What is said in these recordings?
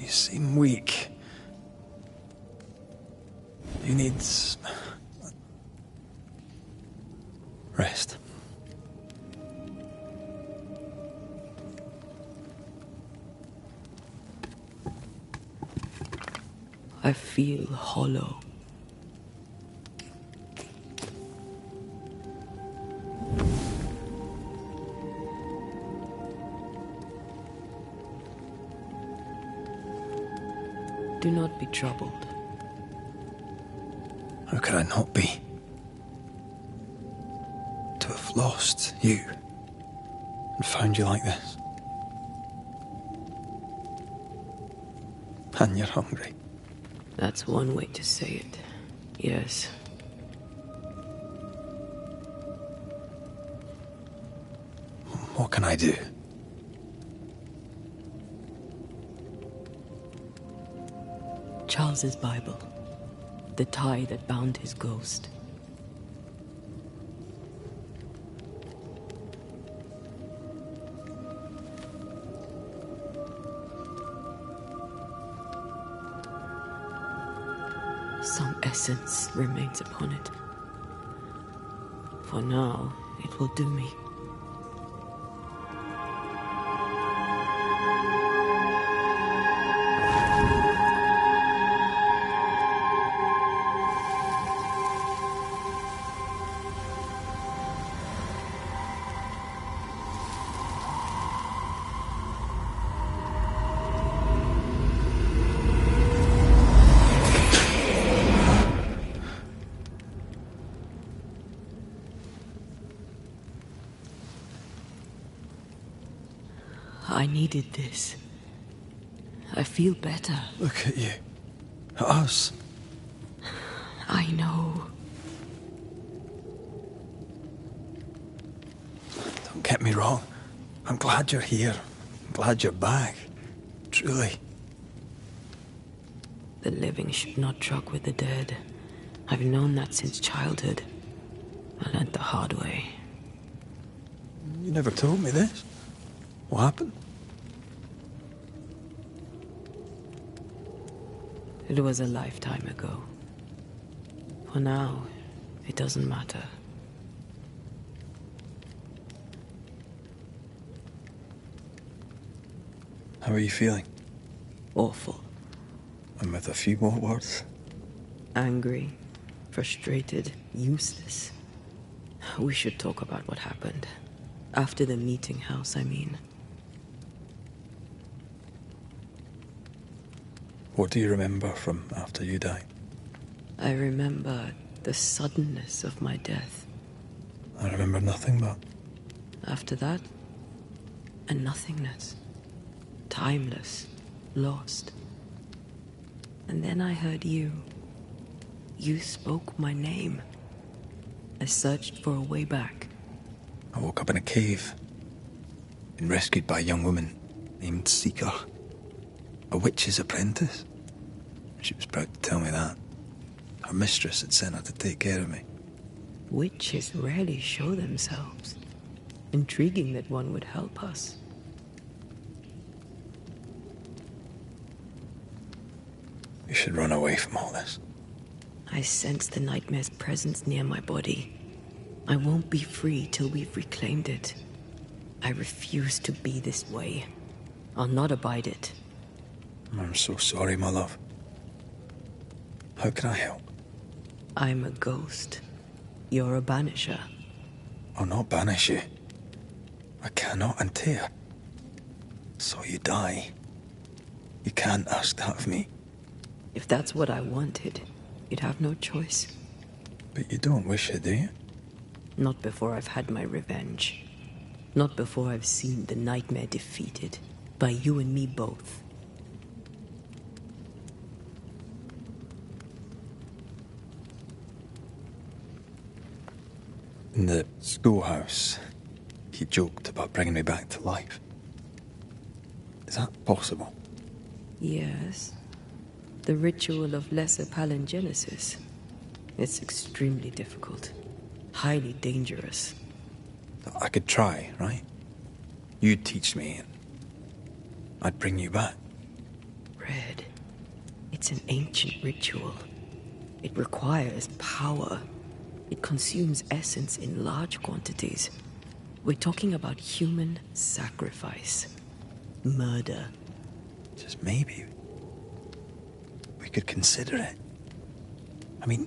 You seem weak. You need... rest. I feel hollow. Do not be troubled. How could I not be? To have lost you and found you like this. And you're hungry. That's one way to say it. Yes. What can I do? Charles's Bible. The tie that bound his ghost. Some essence remains upon it. For now, it will do me. I needed this. I feel better. Look at you. At us. I know. Don't get me wrong. I'm glad you're here. I'm glad you're back. Truly. The living should not truck with the dead. I've known that since childhood. I learned the hard way. You never told me this. What happened? It was a lifetime ago. For now, it doesn't matter. How are you feeling? Awful. And with a few more words? Angry, frustrated, useless. We should talk about what happened. After the meeting house, I mean. What do you remember from after you died? I remember the suddenness of my death. I remember nothing but... After that, a nothingness. Timeless, lost. And then I heard you. You spoke my name. I searched for a way back. I woke up in a cave. Been rescued by a young woman named Seeker. A witch's apprentice. She was proud to tell me that. Her mistress had sent her to take care of me. Witches rarely show themselves. Intriguing that one would help us. We should run away from all this. I sense the nightmare's presence near my body. I won't be free till we've reclaimed it. I refuse to be this way. I'll not abide it. I'm so sorry, my love. How can I help? I'm a ghost. You're a banisher. I'll not banish you. I cannot untear. So you die. You can't ask that of me. If that's what I wanted, you'd have no choice. But you don't wish it, do you? Not before I've had my revenge. Not before I've seen the nightmare defeated. By you and me both. In the schoolhouse, he joked about bringing me back to life. Is that possible? Yes. The ritual of lesser palingenesis. It's extremely difficult. Highly dangerous. I could try, right? You'd teach me and I'd bring you back. Red. It's an ancient ritual. It requires power. It consumes essence in large quantities. We're talking about human sacrifice. Murder. Just maybe we could consider it. I mean,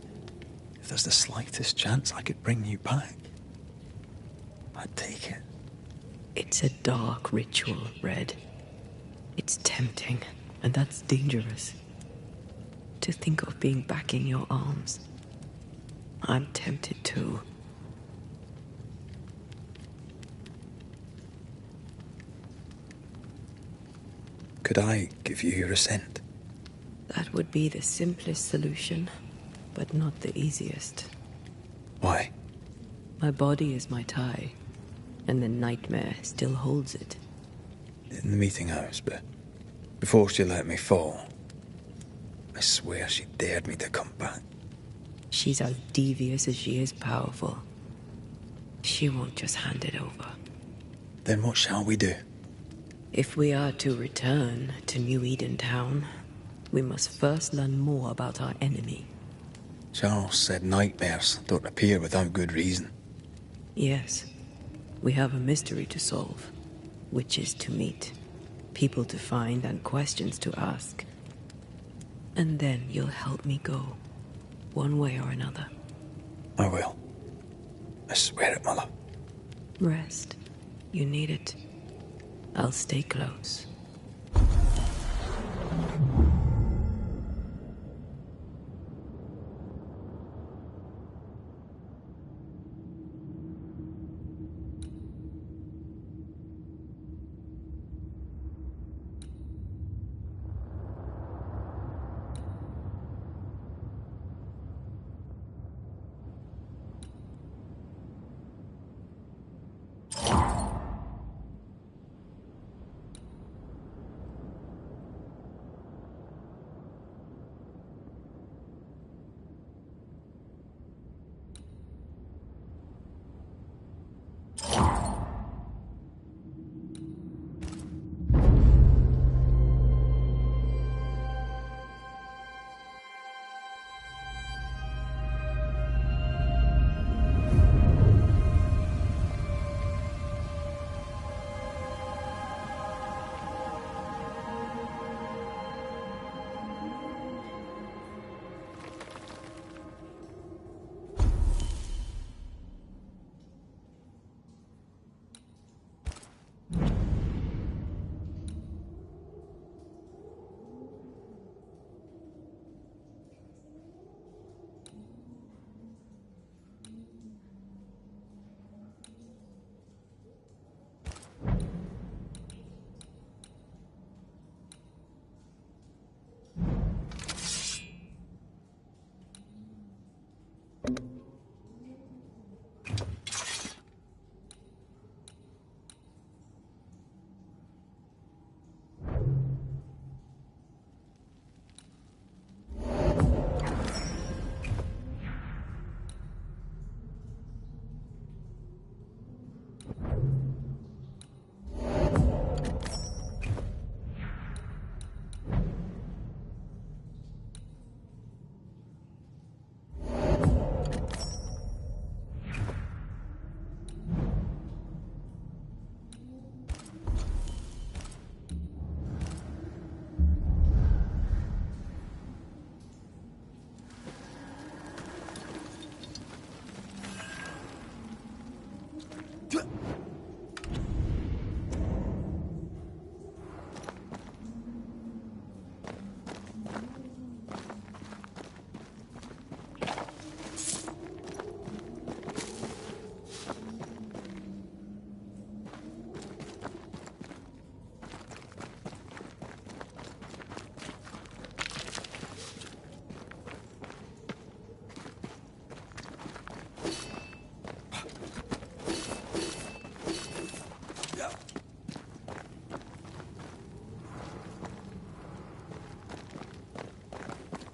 if there's the slightest chance I could bring you back, I'd take it. It's a dark ritual, Red. It's tempting, and that's dangerous. To think of being back in your arms. I'm tempted too. Could I give you your assent? That would be the simplest solution, but not the easiest. Why? My body is my tie, and the nightmare still holds it. In the meeting house, but before she let me fall, I swear she dared me to come back. She's as devious as she is powerful. She won't just hand it over. Then what shall we do? If we are to return to New Eden Town, we must first learn more about our enemy. Charles said nightmares don't appear without good reason. Yes, we have a mystery to solve. Witches to meet, people to find, and questions to ask. And then you'll help me go, one way or another. I will. I swear it, Mother. Rest. You need it. I'll stay close.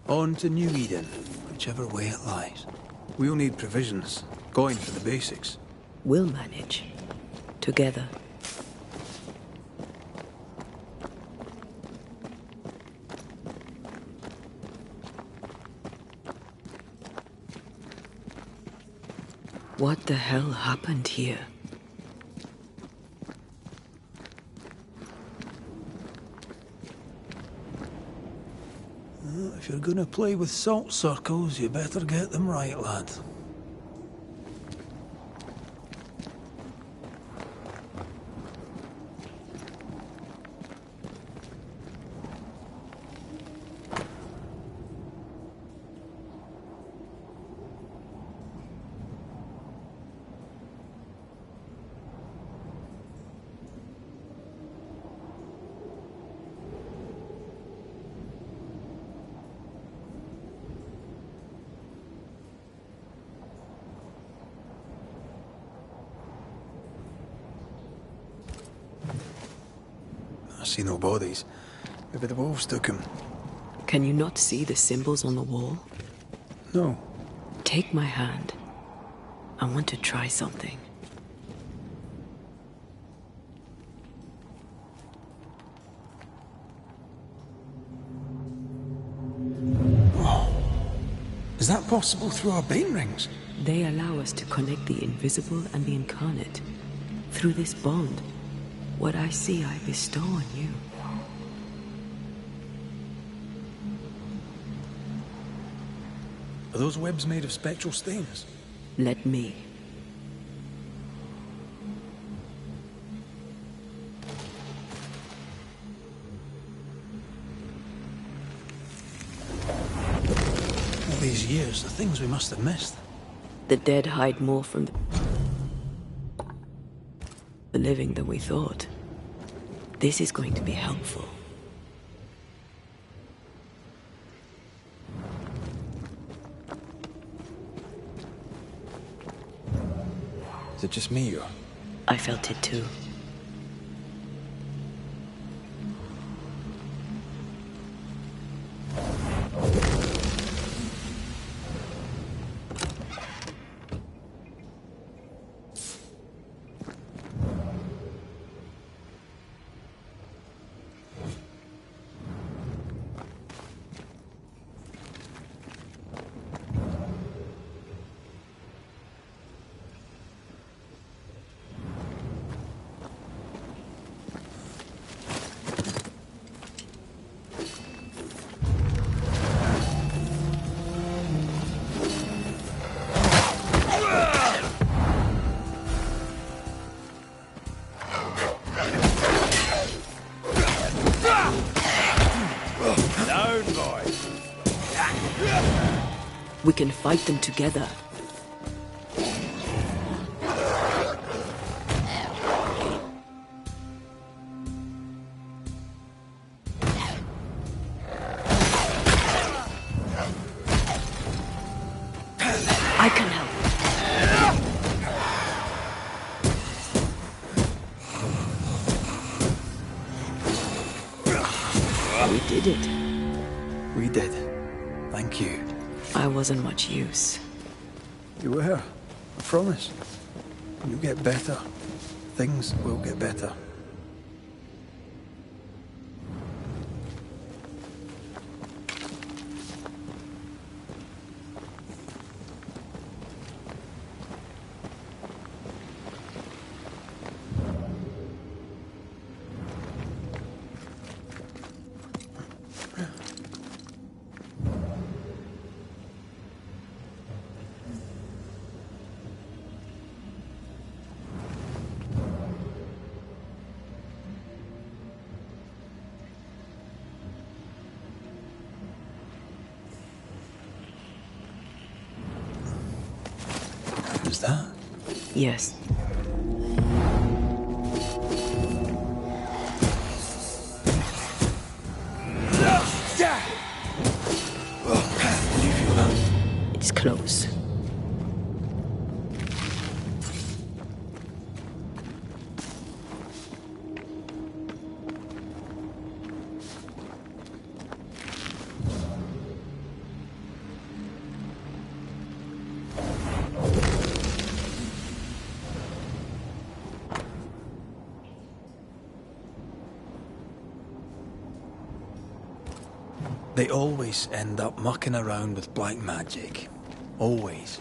On to New Eden, whichever way it lies. We'll need provisions, going for the basics. We'll manage. Together. What the hell happened here? If you're gonna play with salt circles, you better get them right, lad. I see no bodies. Maybe the wolves took him. Can you not see the symbols on the wall? No. Take my hand. I want to try something. Is that possible through our bane rings? They allow us to connect the invisible and the incarnate. Through this bond, what I see I bestow on you. Are those webs made of spectral stains? Let me. All these years, the things we must have missed. The dead hide more from the living than we thought. This is going to be helpful. Is it just me, or? I felt it too. We can fight them together. I can help. We did it. We did. Thank you. I wasn't much use. You were. I promise. You'll get better. Things will get better. Is that? Yes. Did you feel that? It's close. They always end up mucking around with black magic. Always.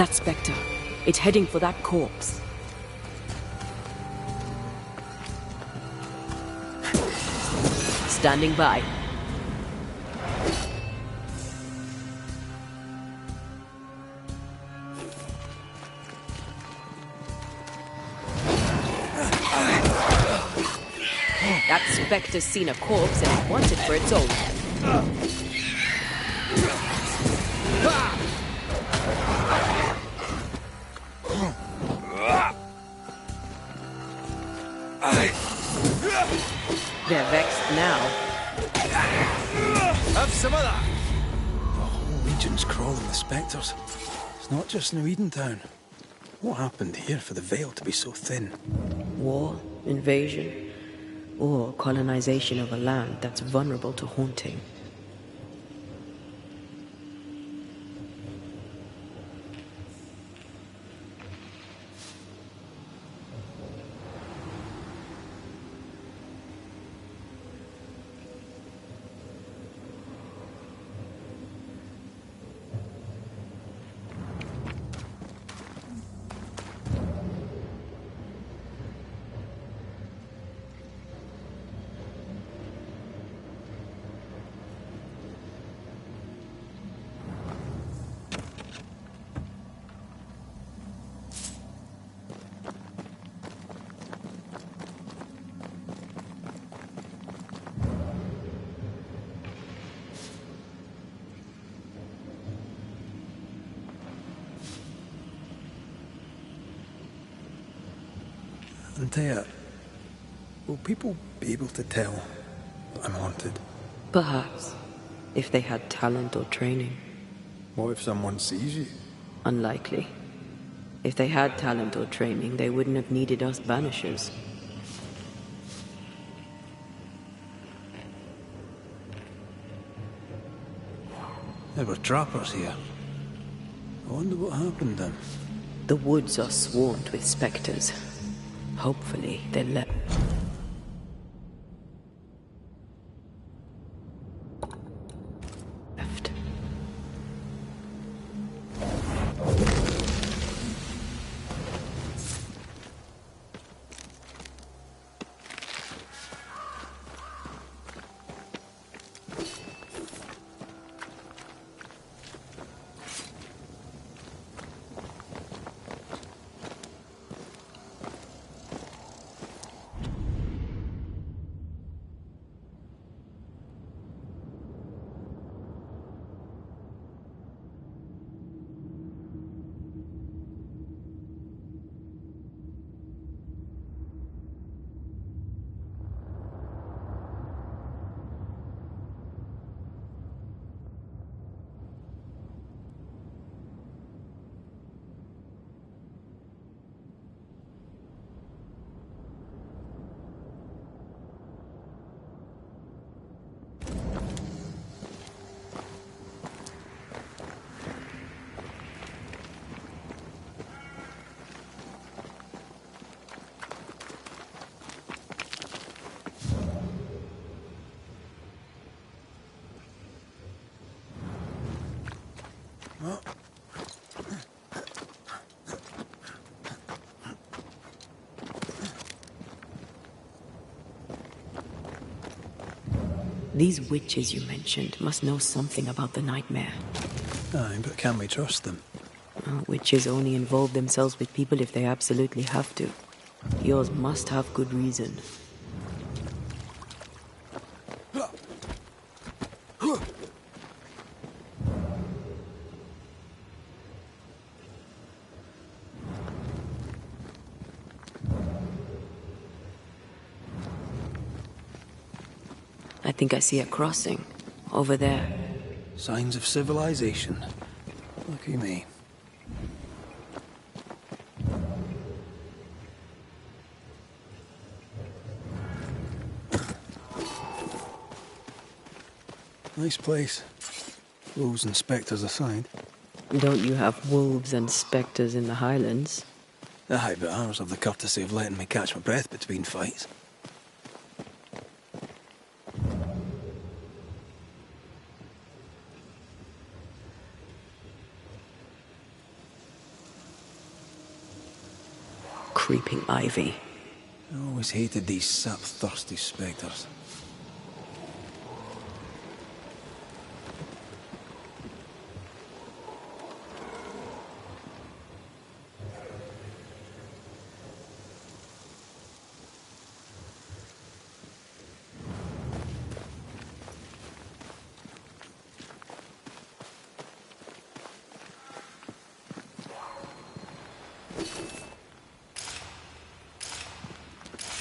That spectre. It's heading for that corpse. Standing by. That spectre's seen a corpse and it wants it for its own. They're vexed now. Have some of that! The whole region's crawling with spectres. It's not just New Edentown. What happened here for the veil to be so thin? War, invasion, or colonization of a land that's vulnerable to haunting. Antea, will people be able to tell that I'm haunted? Perhaps, if they had talent or training. What if someone sees you? Unlikely. If they had talent or training, they wouldn't have needed us Banishers. There were trappers here. I wonder what happened then. The woods are swarmed with spectres. Hopefully, they left. These witches you mentioned must know something about the nightmare. Aye, but can we trust them? Witches only involve themselves with people if they absolutely have to. Yours must have good reason. I think I see a crossing. Over there. Signs of civilization. Lucky me. Nice place. Wolves and spectres aside. Don't you have wolves and spectres in the Highlands? Aye, but ours have the courtesy of letting me catch my breath between fights. creeping ivy. I always hated these sap-thirsty spectres.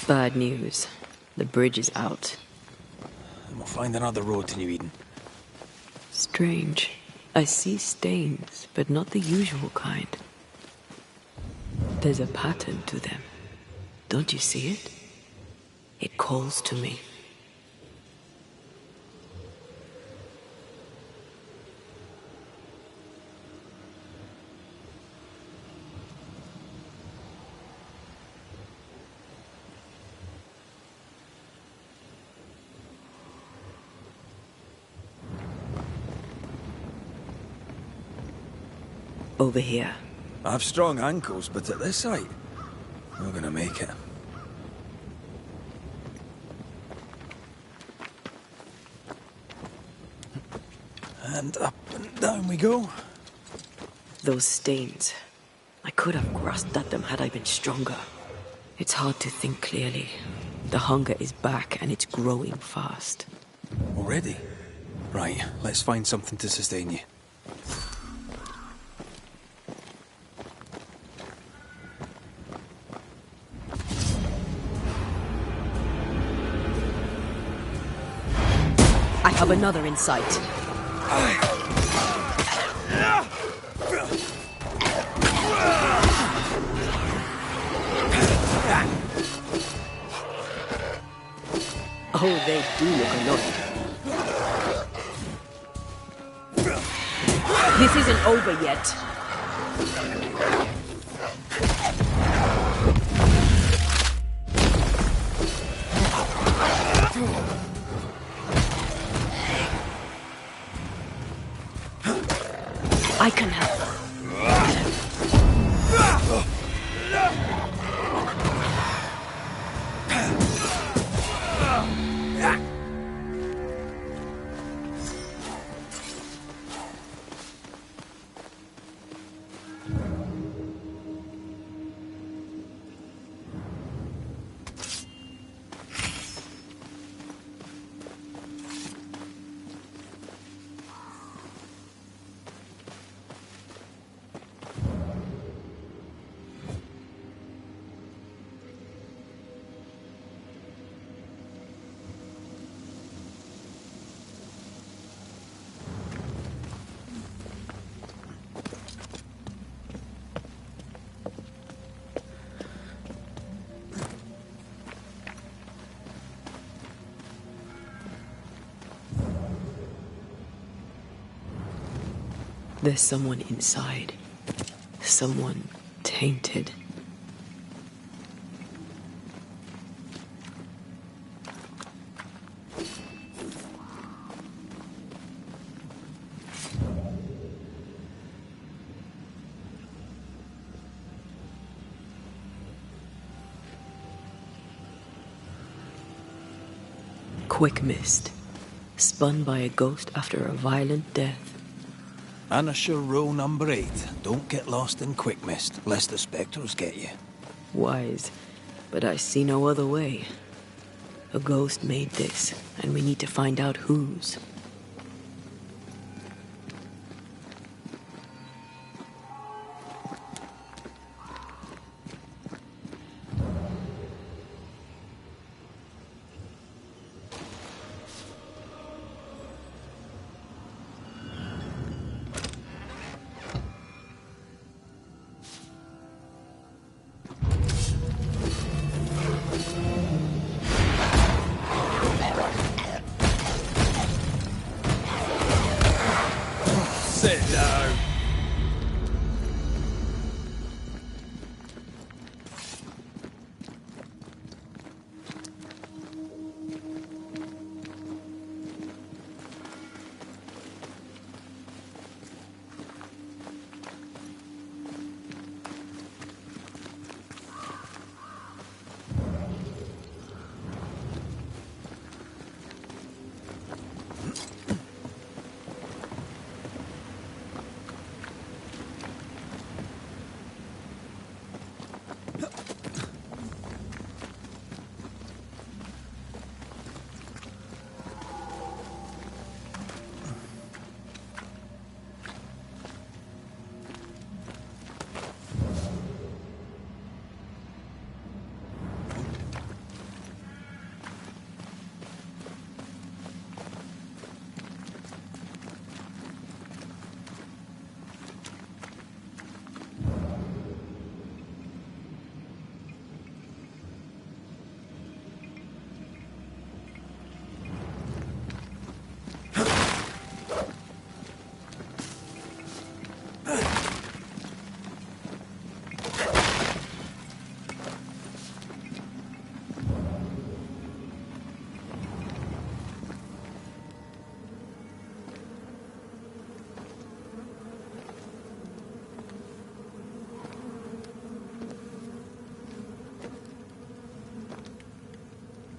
Bad news. The bridge is out. And we'll find another road to New Eden. Strange. I see stains, but not the usual kind. There's a pattern to them. Don't you see it? It calls to me. Over here. I have strong ankles, but at this height, we're gonna make it. And up and down we go. Those stains. I could have grasped at them had I been stronger. It's hard to think clearly. The hunger is back and it's growing fast. Already? Right, let's find something to sustain you. I have another in sight. Oh, they do look annoyed. This isn't over yet. I can help. There's someone inside. Someone tainted. Quick mist. Spun by a ghost after a violent death. Banishers rule number 8. Don't get lost in quick mist, lest the spectres get you. Wise, but I see no other way. A ghost made this, and we need to find out whose.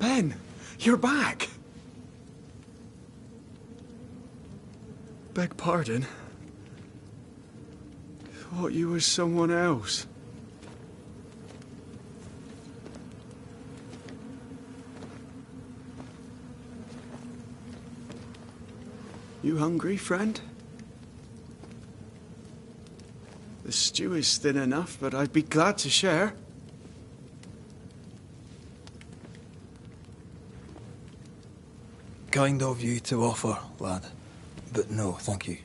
Ben, you're back. Beg pardon. Thought you was someone else. You hungry, friend? The stew is thin enough, but I'd be glad to share. Kind of you to offer, lad. But no, thank you.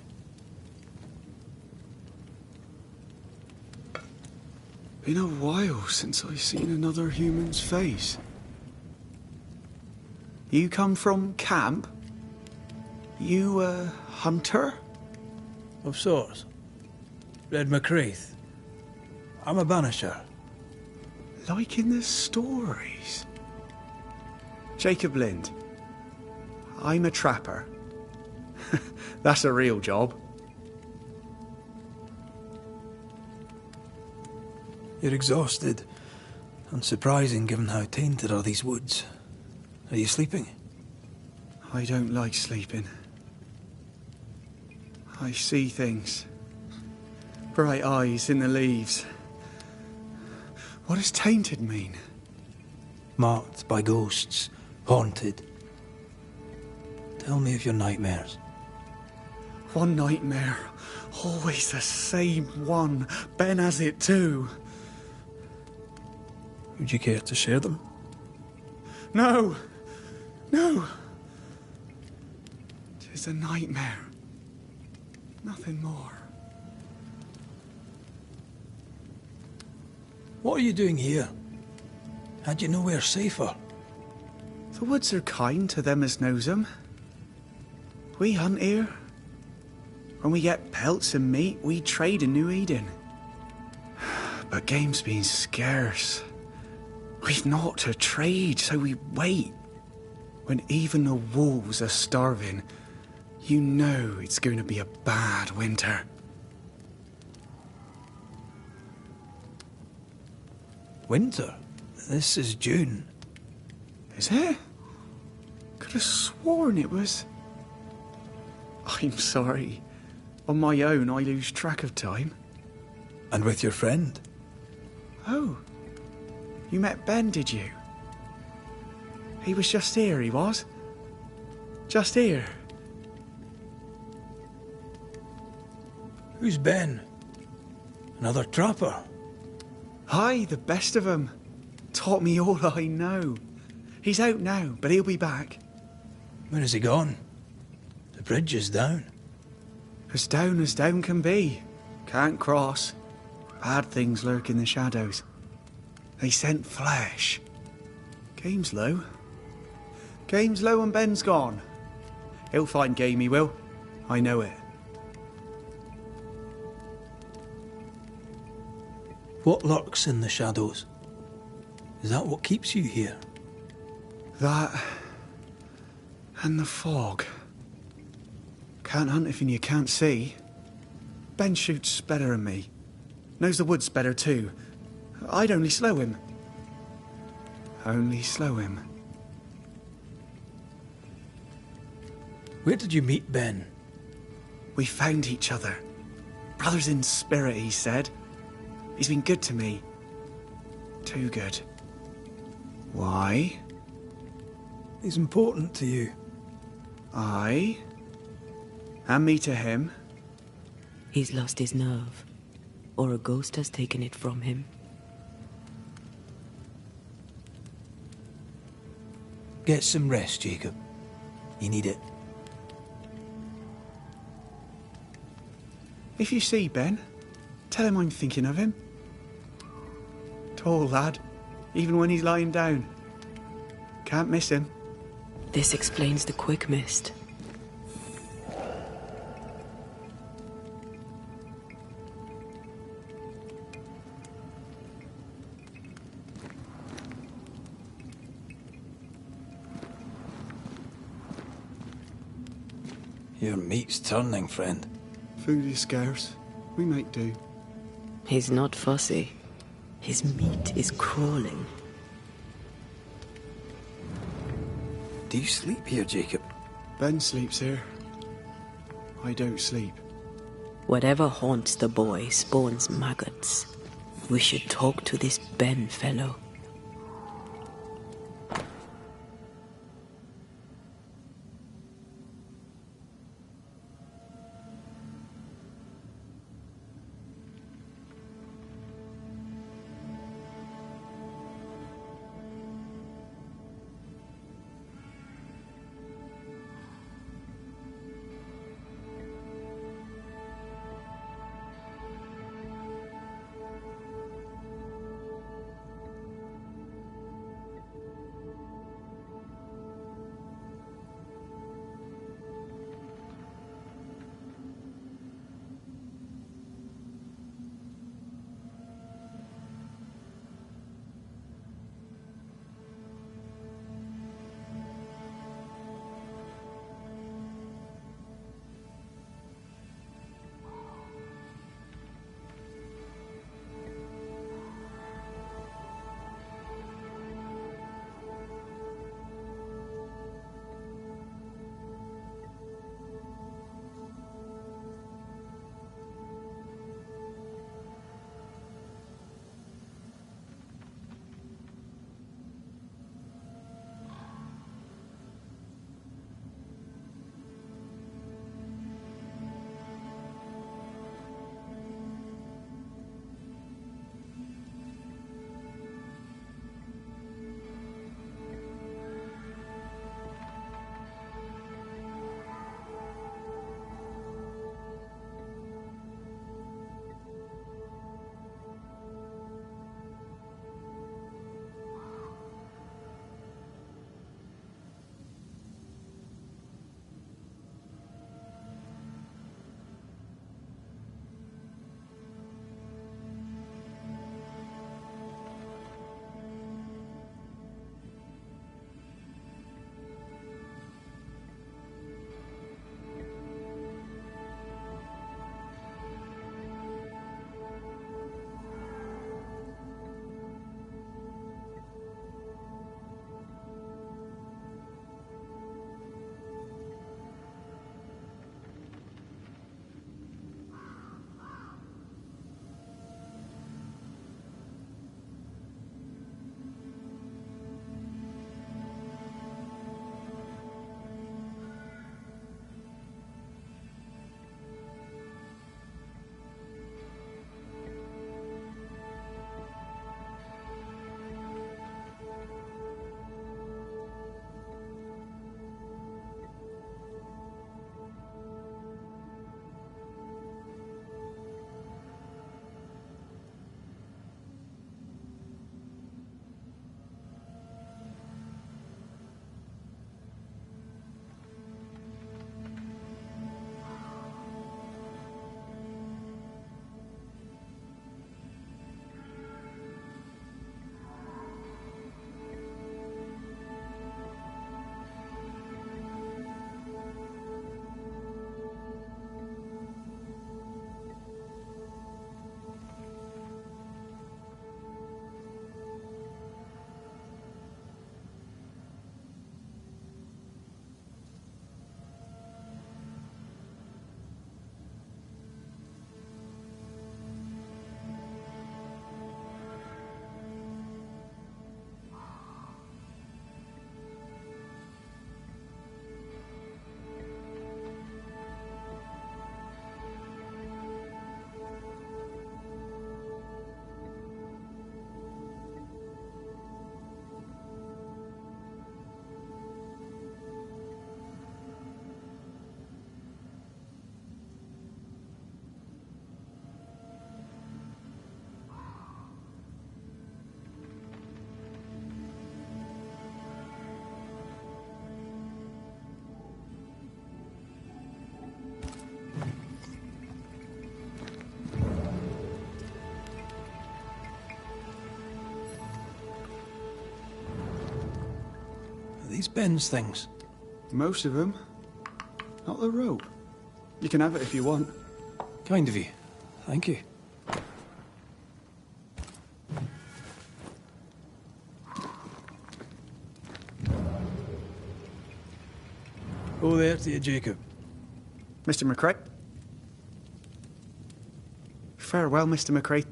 Been a while since I've seen another human's face. You come from camp? You a hunter? Of sorts. Red McCraith. I'm a Banisher. Like in the stories. Jacob Lind. I'm a trapper. That's a real job. You're exhausted. Unsurprising given how tainted are these woods. Are you sleeping? I don't like sleeping. I see things. Bright eyes in the leaves. What does tainted mean? Marked by ghosts. Haunted. Tell me of your nightmares. One nightmare. Always the same one. Ben has it too. Would you care to share them? No! No! 'Tis a nightmare. Nothing more. What are you doing here? Had you nowhere safer? The woods are kind to them as knows 'em. We hunt here. When we get pelts and meat, we trade in New Eden. But game's been scarce. We've naught to trade, so we wait. When even the wolves are starving, you know it's going to be a bad winter. Winter? This is June. Is it? Could have sworn it was... I'm sorry. On my own, I lose track of time. And with your friend? Oh. You met Ben, did you? He was just here, he was. Just here. Who's Ben? Another trapper? Aye, the best of 'em. Taught me all I know. He's out now, but he'll be back. Where has he gone? The bridge is down. As down can be. Can't cross. Bad things lurk in the shadows. They scent flesh. Game's low. Game's low and Ben's gone. He'll find game, he will. I know it. What lurks in the shadows? Is that what keeps you here? That... and the fog. Can't hunt if you can't see. Ben shoots better than me. Knows the woods better too. I'd only slow him. Only slow him. Where did you meet Ben? We found each other. Brothers in spirit, he said. He's been good to me. Too good. Why? He's important to you. I? And me to him? He's lost his nerve, or a ghost has taken it from him. Get some rest, Jacob. You need it. If you see Ben, tell him I'm thinking of him. Tall lad, even when he's lying down. Can't miss him. This explains the quick mist. Your meat's turning, friend. Food is scarce. We make do. He's not fussy. His meat is crawling. Do you sleep here, Jacob? Ben sleeps here. I don't sleep. Whatever haunts the boy spawns maggots. We should talk to this Ben fellow. These Ben's things. Most of them. Not the rope. You can have it if you want. Kind of you. Thank you. Oh, there to you, Jacob. Mr. McCrae? Farewell, Mr. McCrae.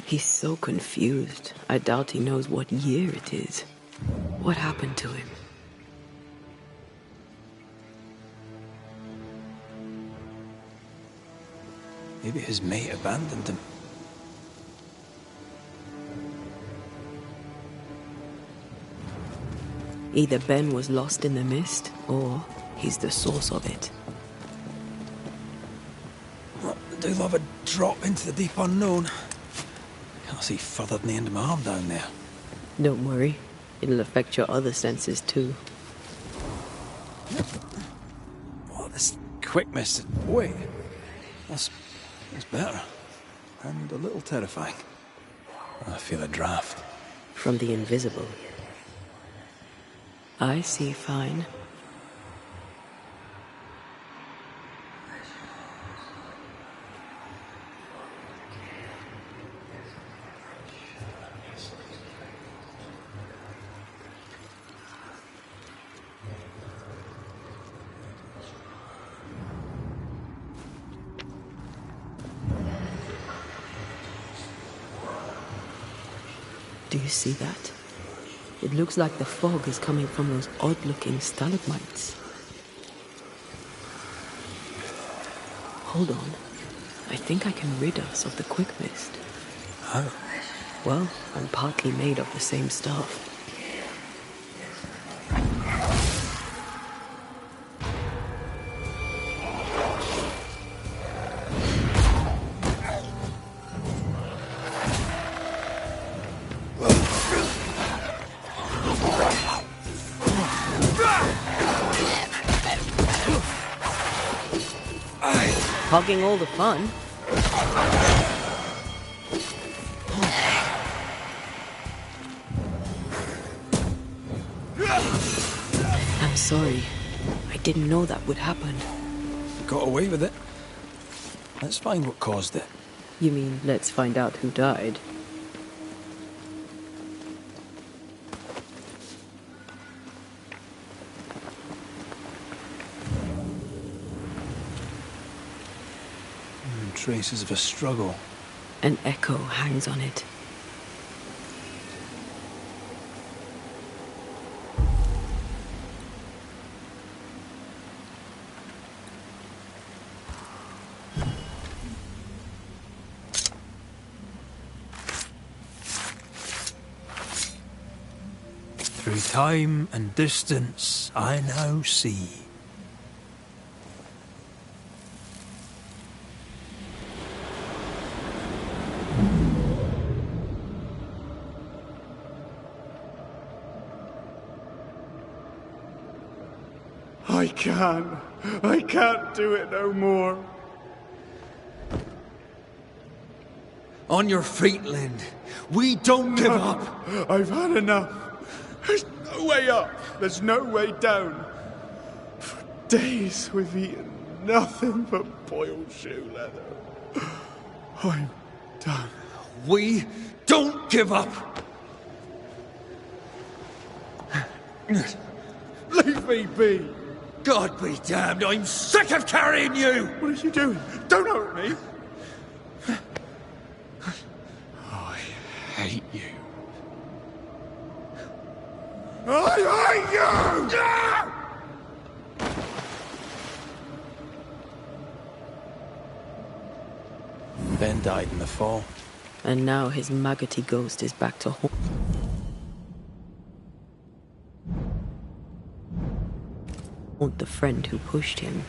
He's so confused. I doubt he knows what year it is. What happened to him? Maybe his mate abandoned him. Either Ben was lost in the mist, or he's the source of it. Well, I do love a drop into the deep unknown. Can't see further than the end of my arm down there. Don't worry. It'll affect your other senses too. Oh, this quickness. Wait. That's better. And a little terrifying. I feel a draft. From the invisible. I see fine. Do you see that? It looks like the fog is coming from those odd-looking stalagmites. Hold on. I think I can rid us of the quick mist. How? Well, I'm partly made of the same stuff. Hogging all the fun. I'm sorry. I didn't know that would happen. Got away with it. Let's find what caused it. You mean, let's find out who died? Traces of a struggle. An echo hangs on it. Through time and distance, I now see. I can't do it no more. On your feet, Lind. We don't give up. I've had enough. There's no way up. There's no way down. For days we've eaten nothing but boiled shoe leather. I'm done. We don't give up. Leave me be. God be damned, I'm sick of carrying you! What are you doing? Don't hurt me. I hate you. I hate you! Ben died in the fall. And now his maggoty ghost is back to haunt the friend who pushed him.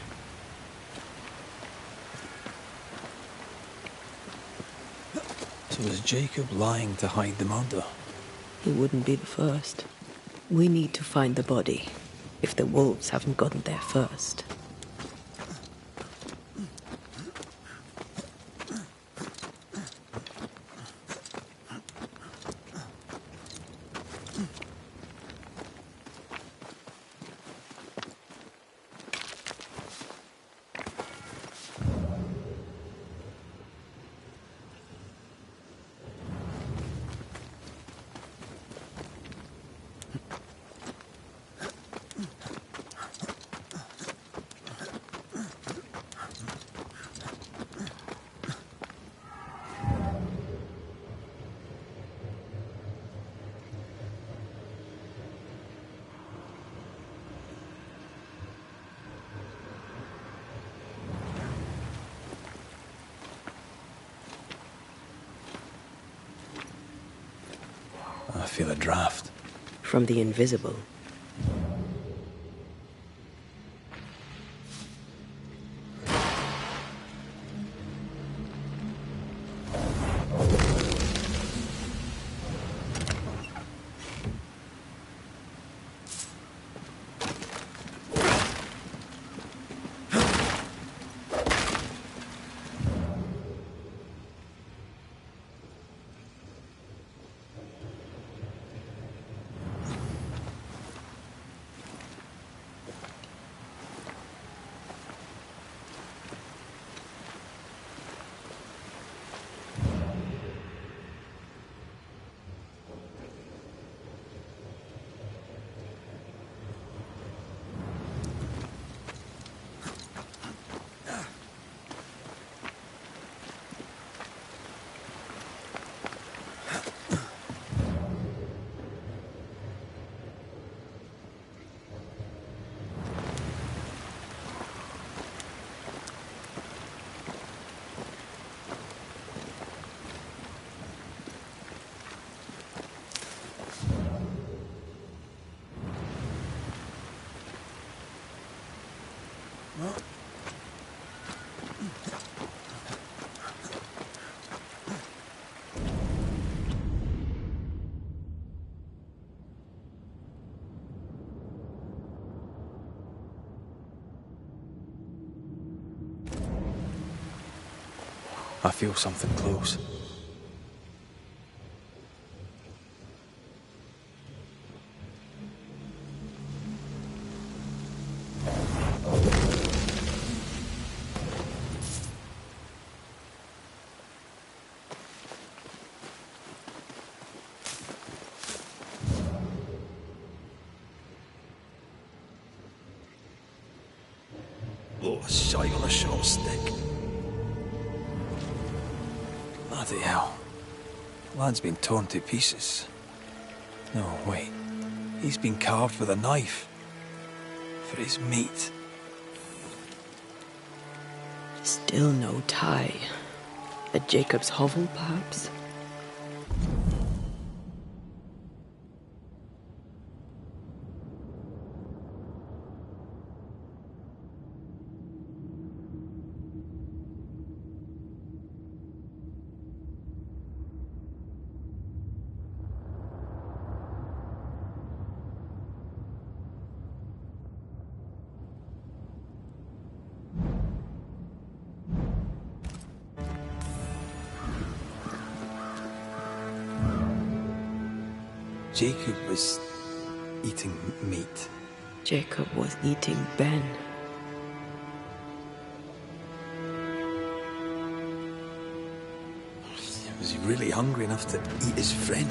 So was Jacob lying to hide the murder? He wouldn't be the first. We need to find the body, if the wolves haven't gotten there first. feel a draft. From the invisible. I feel something close. Oh, a shite on a short stick. Bloody hell. Lad's been torn to pieces. No, wait. He's been carved with a knife. For his meat. Still no tie. At Jacob's hovel, perhaps? Jacob was eating meat. Jacob was eating Ben. Was he really hungry enough to eat his friend?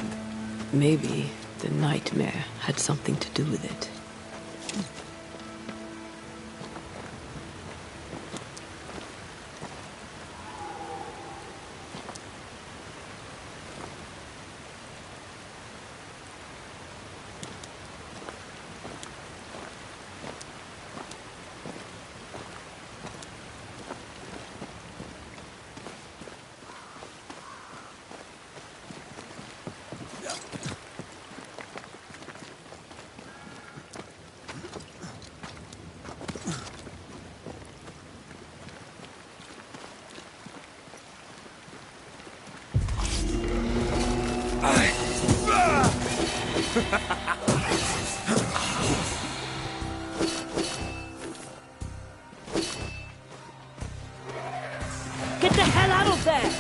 Maybe the nightmare had something to do with it. Get the hell out of there!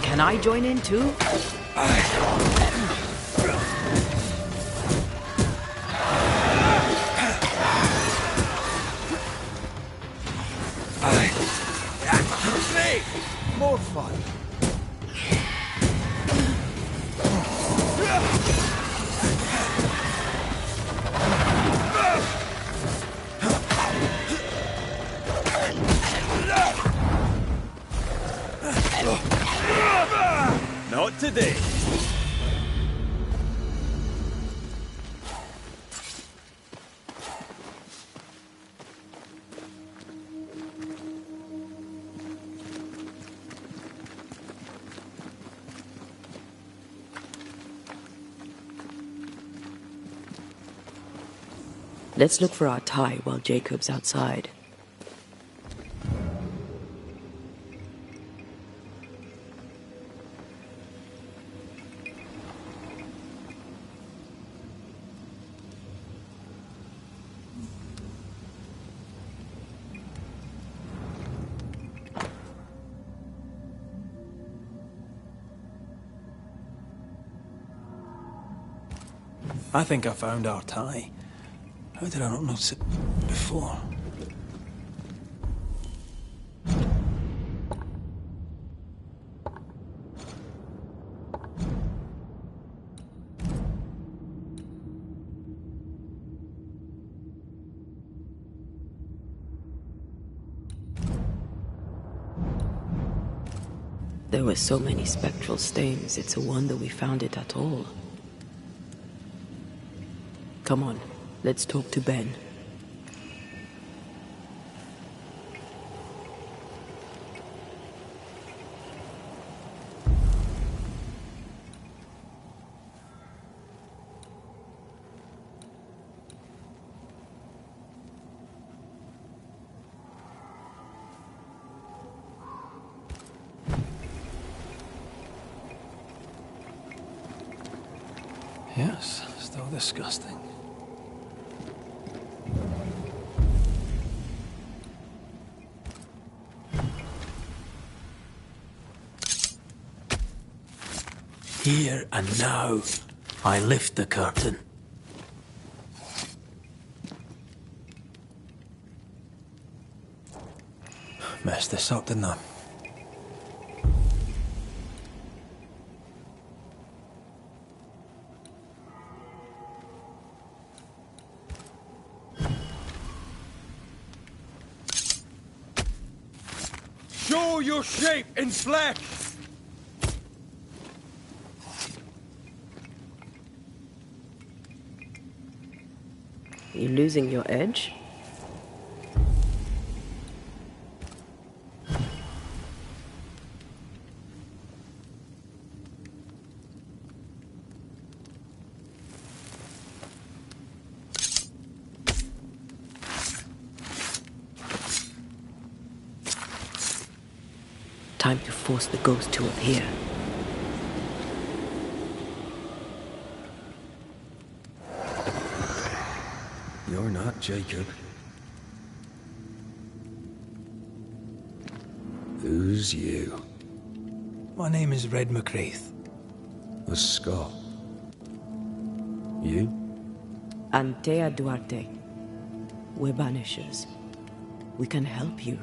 Can I join in too? More fun. Not today. Let's look for our tie while Jacob's outside. I think I found our tie. How did I not notice it before? There were so many spectral stains, it's a wonder we found it at all. Come on, let's talk to Ben. Yes, still disgusting. Here and now, I lift the curtain. Messed this up, didn't I? Show your shape in flesh! You losing your edge? Time to force the ghost to appear. You're not Jacob. Who's you? My name is Red McCraith. A Scot. You? Antea Duarte. We're Banishers. We can help you.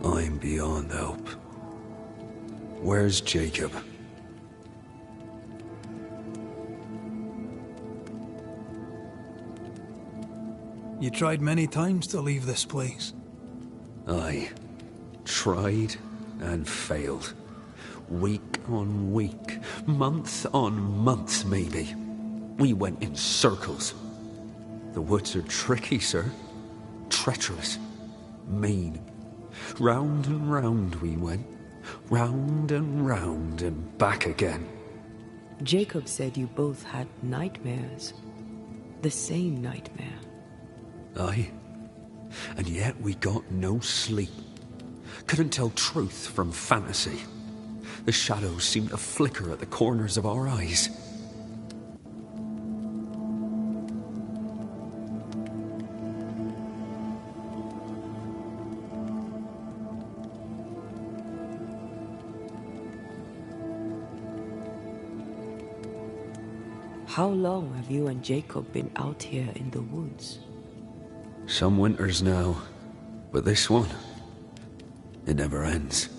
I'm beyond help. Where's Jacob? You tried many times to leave this place. I tried and failed. Week on week, month on month maybe. We went in circles. The woods are tricky, sir. Treacherous. Mean. Round and round we went. Round and back again. Jacob said you both had nightmares. The same nightmare. Aye. And yet we got no sleep. Couldn't tell truth from fantasy. The shadows seemed to flicker at the corners of our eyes. How long have you and Jacob been out here in the woods? Some winters now, but this one, it never ends.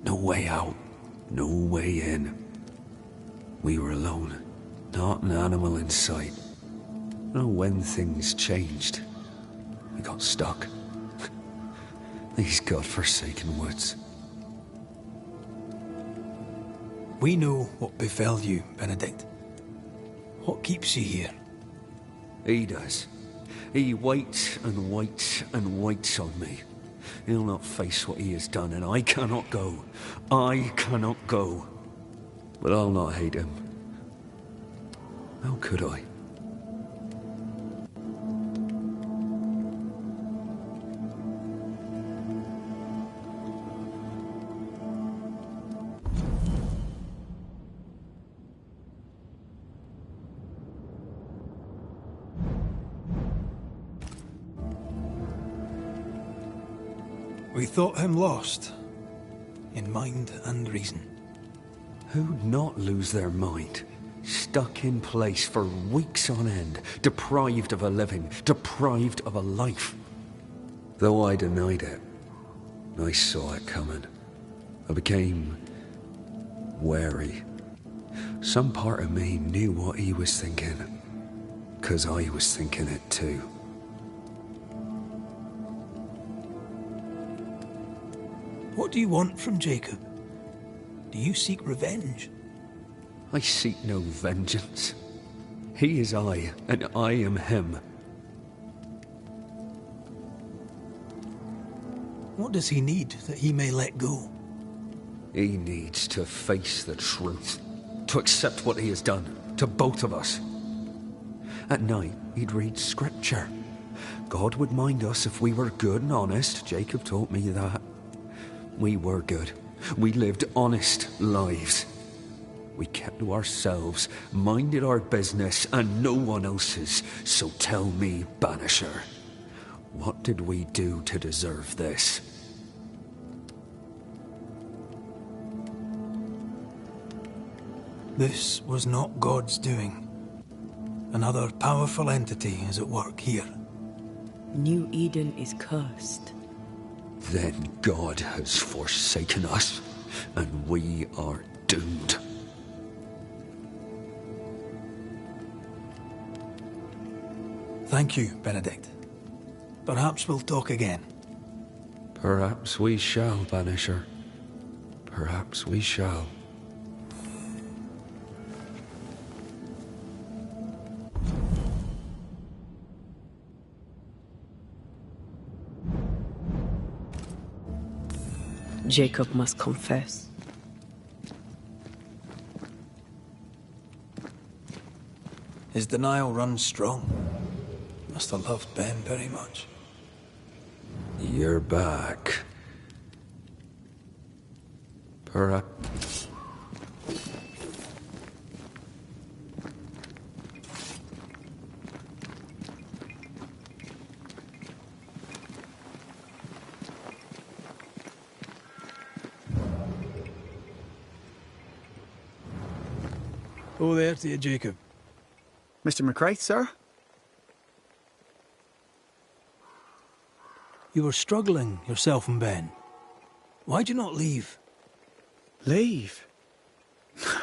No way out, no way in. We were alone, not an animal in sight. Know when things changed. We got stuck. These godforsaken woods. We know what befell you, Benedict. What keeps you here? He does. He waits and waits and waits on me. He'll not face what he has done, and I cannot go. I cannot go. But I'll not hate him. How could I? We thought him lost, in mind and reason. Who'd not lose their mind? Stuck in place for weeks on end, deprived of a living, deprived of a life. Though I denied it, I saw it coming. I became wary. Some part of me knew what he was thinking, 'cause I was thinking it too. What do you want from Jacob? Do you seek revenge? I seek no vengeance. He is I, and I am him. What does he need that he may let go? He needs to face the truth, to accept what he has done, to both of us. At night, he'd read scripture. God would mind us if we were good and honest. Jacob taught me that. We were good. We lived honest lives. We kept to ourselves, minded our business and no one else's. So tell me, Banisher, what did we do to deserve this? This was not God's doing. Another powerful entity is at work here. New Eden is cursed. Then God has forsaken us, and we are doomed. Thank you, Benedict. Perhaps we'll talk again. Perhaps we shall, Banisher. Perhaps we shall. Jacob must confess. His denial runs strong. Must have loved Ben very much. You're back. Perhaps. Oh, there to you, Jacob. Mr. McCraith, sir? You were struggling, yourself and Ben. Why'd you not leave? Leave?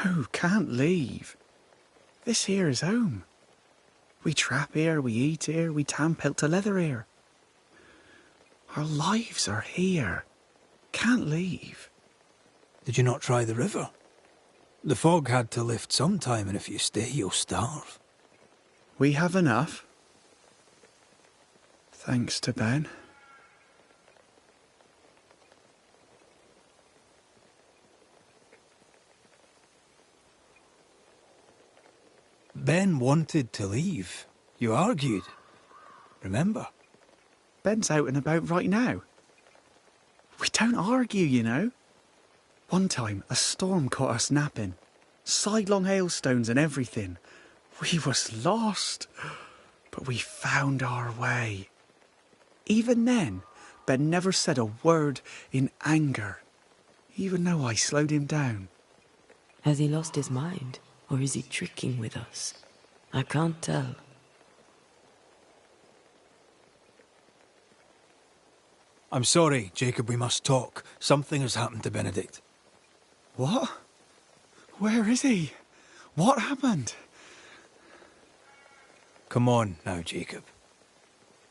No, can't leave. This here is home. We trap here, we eat here, we tan pelt to leather here. Our lives are here. Can't leave. Did you not try the river? The fog had to lift sometime, and if you stay, you'll starve. We have enough. Thanks to Ben. Ben wanted to leave. You argued. Remember? Ben's out and about right now. We don't argue, you know. One time, a storm caught us napping. Sidelong hailstones and everything. We was lost. But we found our way. Even then, Ben never said a word in anger. Even though I slowed him down. Has he lost his mind? Or is he tricking with us? I can't tell. I'm sorry, Jacob, we must talk. Something has happened to Benedict. What? Where is he? What happened? Come on now, Jacob.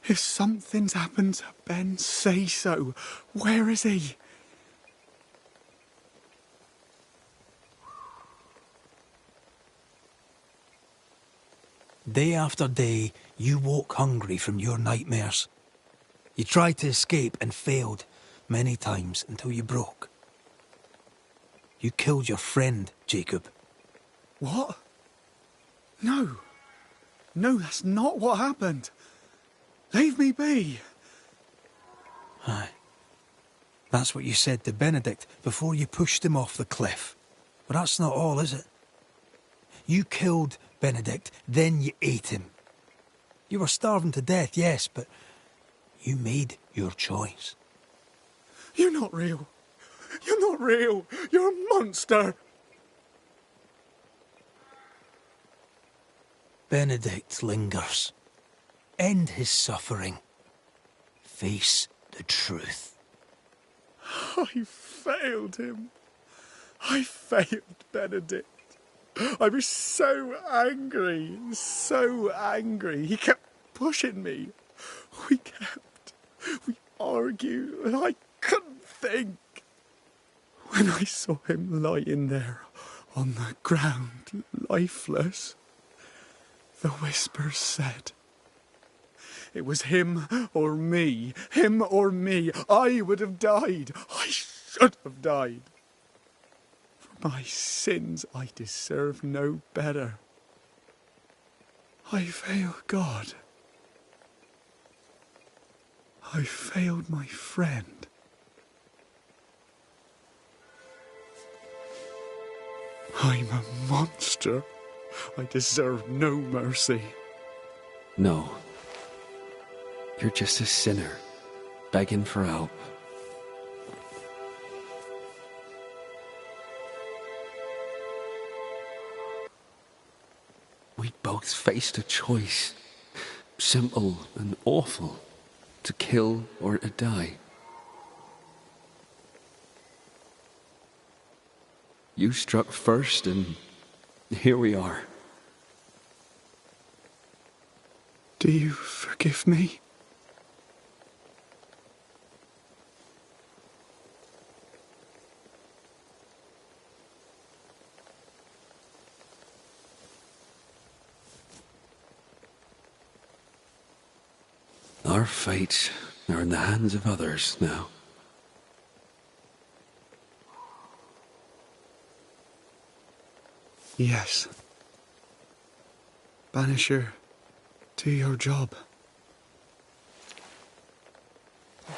If something's happened to Ben, say so. Where is he? Day after day, you woke hungry from your nightmares. You tried to escape and failed many times until you broke. You killed your friend, Jacob. What? No. No, that's not what happened. Leave me be. Aye. That's what you said to Benedict before you pushed him off the cliff. But that's not all, is it? You killed Benedict, then you ate him. You were starving to death, yes, but you made your choice. You're not real. You're not real. You're a monster. Benedict lingers. End his suffering. Face the truth. I failed him. I failed Benedict. I was so angry, so angry. He kept pushing me. We argued, and I couldn't think. When I saw him lying there on the ground, lifeless, the whispers said, it was him or me, him or me. I would have died. I should have died. For my sins, I deserve no better. I failed God. I failed my friend. I'm a monster. I deserve no mercy. No. You're just a sinner, begging for help. We both faced a choice, simple and awful, to kill or to die. You struck first, and here we are. Do you forgive me? Our fates are in the hands of others now. Yes. Banisher, do your job.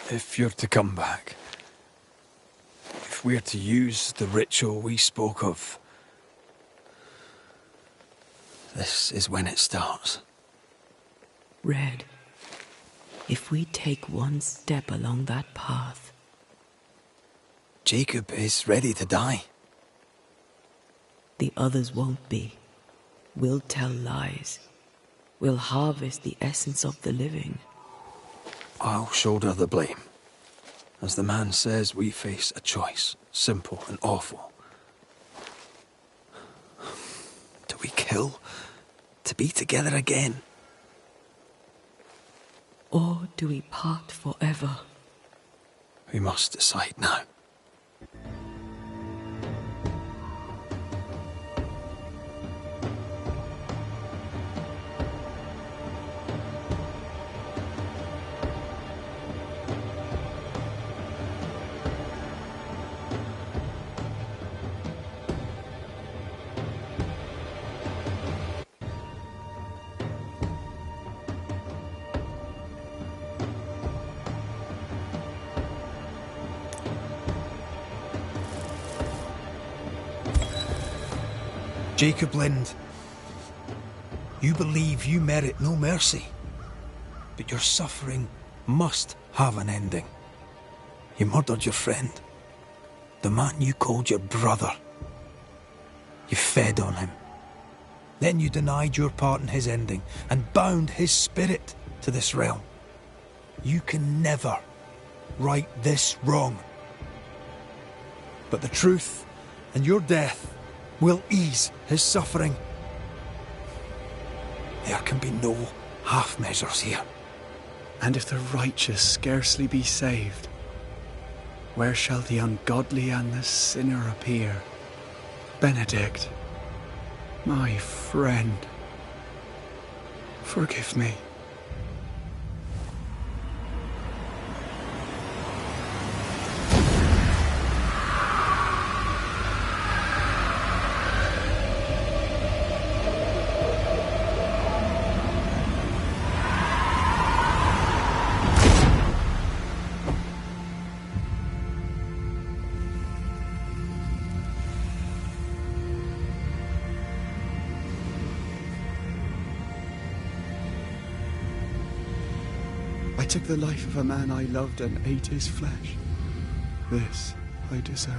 If you're to come back, if we're to use the ritual we spoke of, this is when it starts. Red, if we take one step along that path... Jacob is ready to die. The others won't be. We'll tell lies. We'll harvest the essence of the living. I'll shoulder the blame. As the man says, we face a choice, simple and awful. Do we kill to be together again? Or do we part forever? We must decide now. Jacob Lind, you believe you merit no mercy, but your suffering must have an ending. You murdered your friend, the man you called your brother. You fed on him. Then you denied your part in his ending and bound his spirit to this realm. You can never right this wrong. But the truth and your death will ease his suffering. There can be no half measures here. And if the righteous scarcely be saved, where shall the ungodly and the sinner appear? Benedict, my friend, forgive me. I took the life of a man I loved and ate his flesh. This I deserve.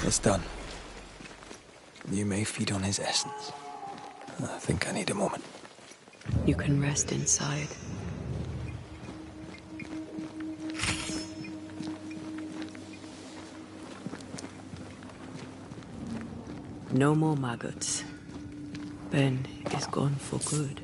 It's done. You may feed on his essence. I think I need a moment. You can rest inside. No more maggots. Ben is gone for good.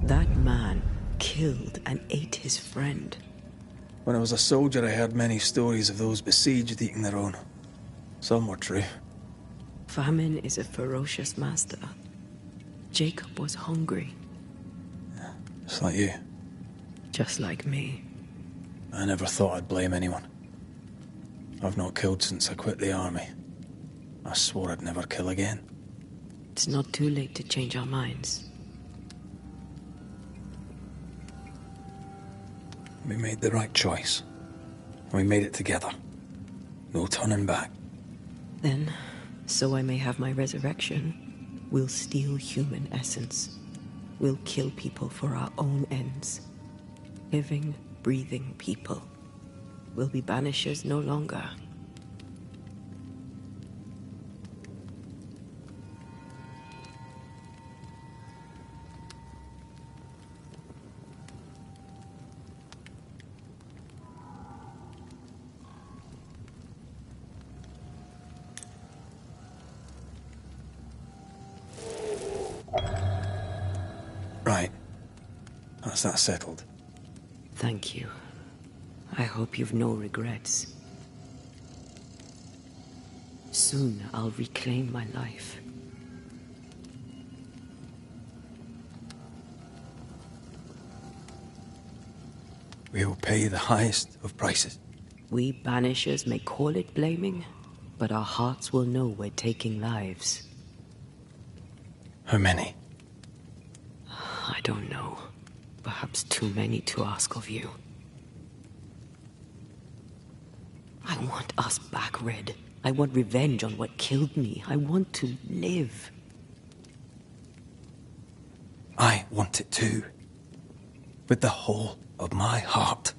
That man killed and ate his friend. When I was a soldier, I heard many stories of those besieged eating their own. Some were true. Famine is a ferocious master. Jacob was hungry. Just like you. Just like me. I never thought I'd blame anyone. I've not killed since I quit the army. I swore I'd never kill again. It's not too late to change our minds. We made the right choice. And we made it together. No turning back. Then, so I may have my resurrection, we'll steal human essence. We'll kill people for our own ends. Living, breathing people. We'll be banishers no longer. Right. That's that settled. Thank you. I hope you've no regrets. Soon I'll reclaim my life. We will pay the highest of prices. We banishers may call it blaming, but our hearts will know we're taking lives. How many? I don't know. Perhaps too many to ask of you. I want us back, Red. I want revenge on what killed me. I want to live. I want it too. With the whole of my heart.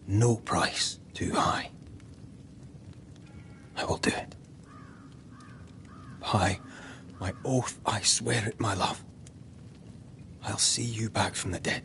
No price too high. I will do it. By my oath, I swear it, my love. I'll see you back from the dead.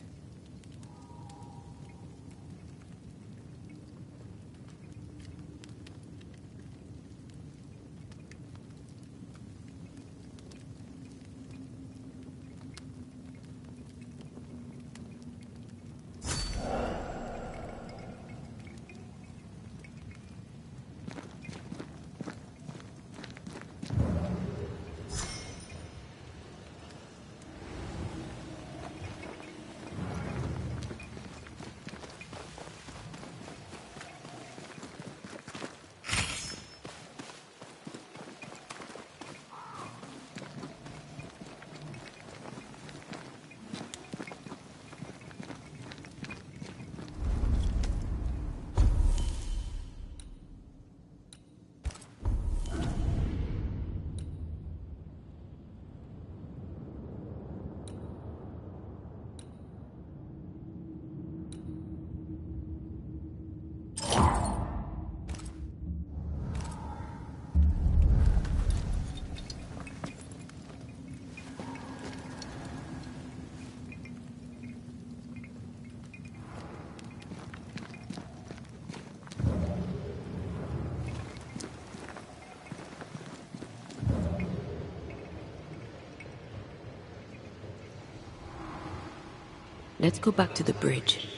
Let's go back to the bridge.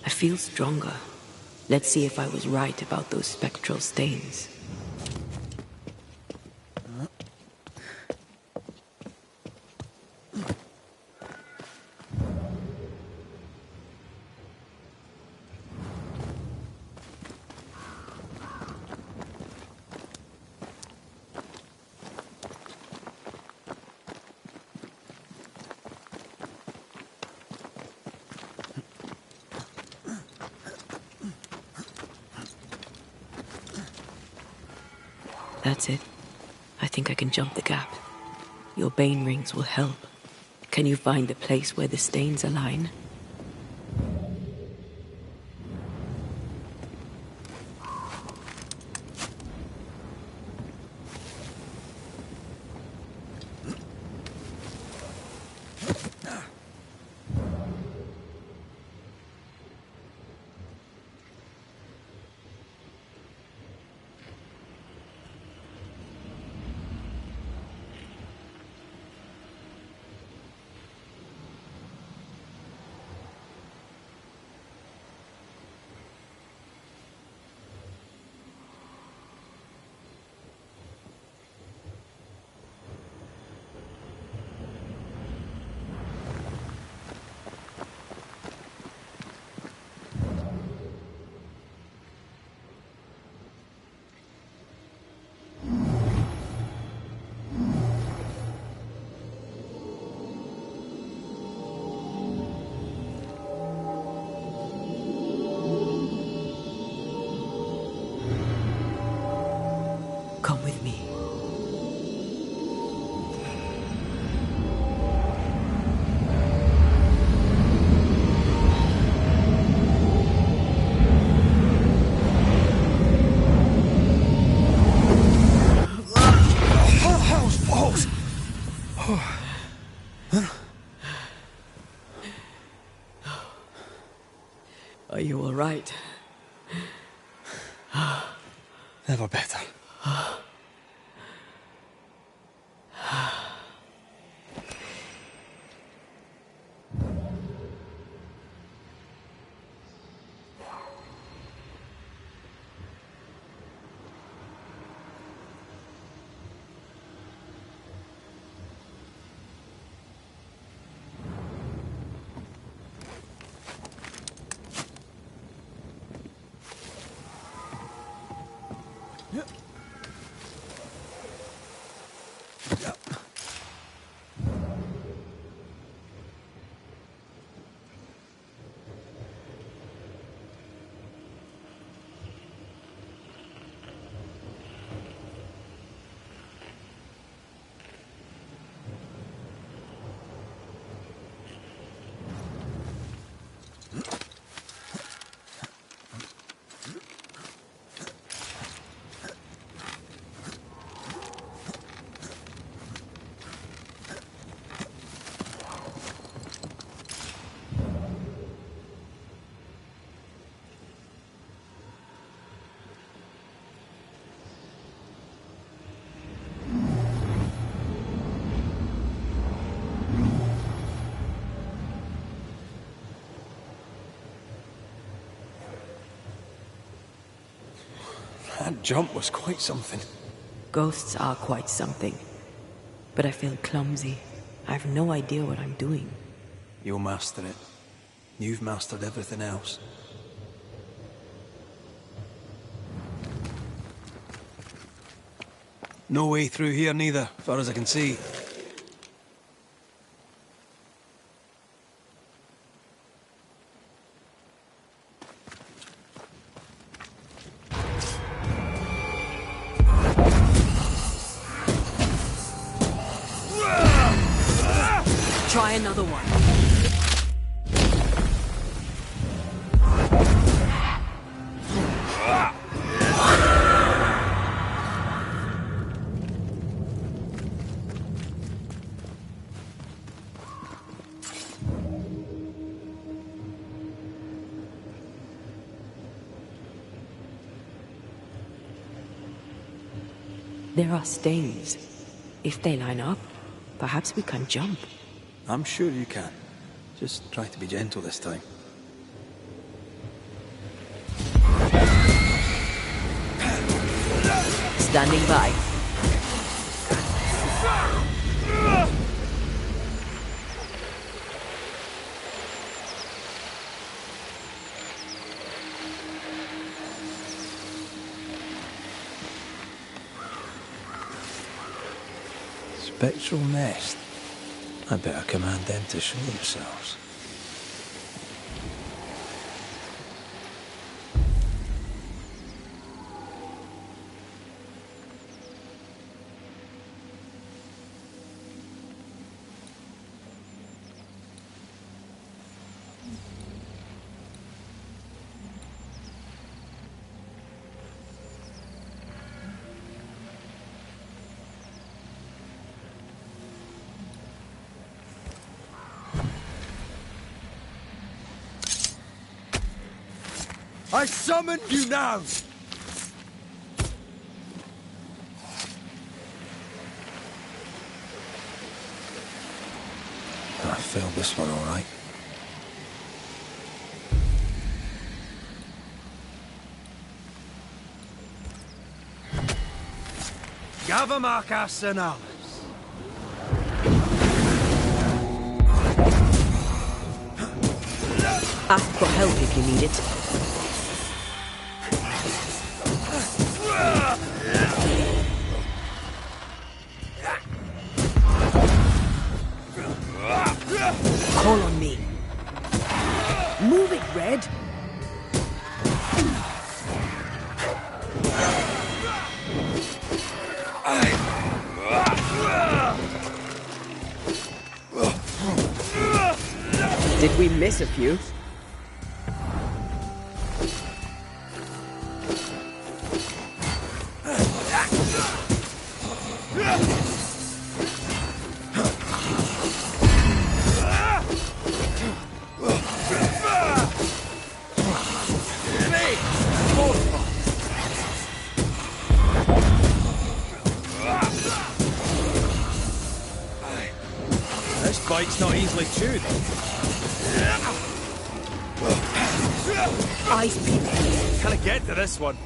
I feel stronger. Let's see if I was right about those spectral stains. That's it. I think I can jump the gap. Your bane rings will help. Can you find the place where the stains align? Come with me. Are you all right? Never better. That jump was quite something. Ghosts are quite something. But I feel clumsy. I have no idea what I'm doing. You'll master it. You've mastered everything else. No way through here neither, as far as I can see. Try another one. There are stings. If they line up, perhaps we can jump. I'm sure you can. Just try to be gentle this time. Standing by. Spectral nest. I better command them to show themselves. I summon you now! I failed this one all right. Gavamak Arsenalis. Ask for help if you need it. Call on me. Move it, Red. Did we miss a few? This bite's not easily chewed. Eyes peeled. Can I get to this one?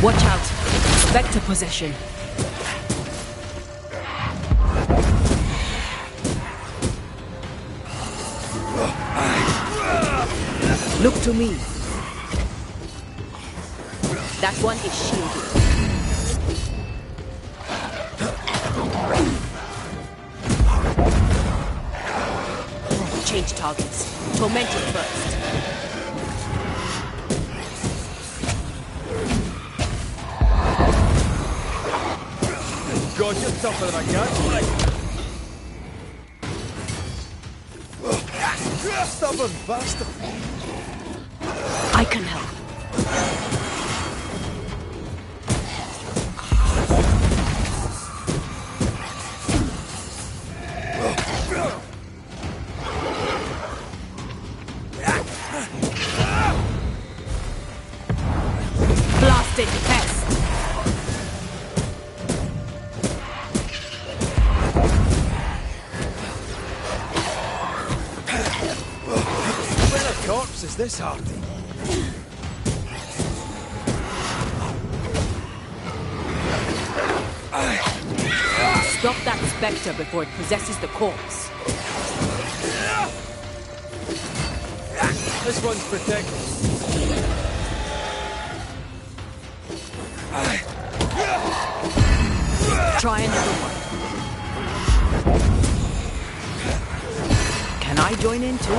Watch out. Spectre possession. Look to me. That one is shielded. Change targets. Tormented first. God, you're tougher than I got. Stubborn bastard. I can help. Blasted pest. this hardy? Stop that spectre before it possesses the corpse. This one's protected. Try another one. Can I join in too?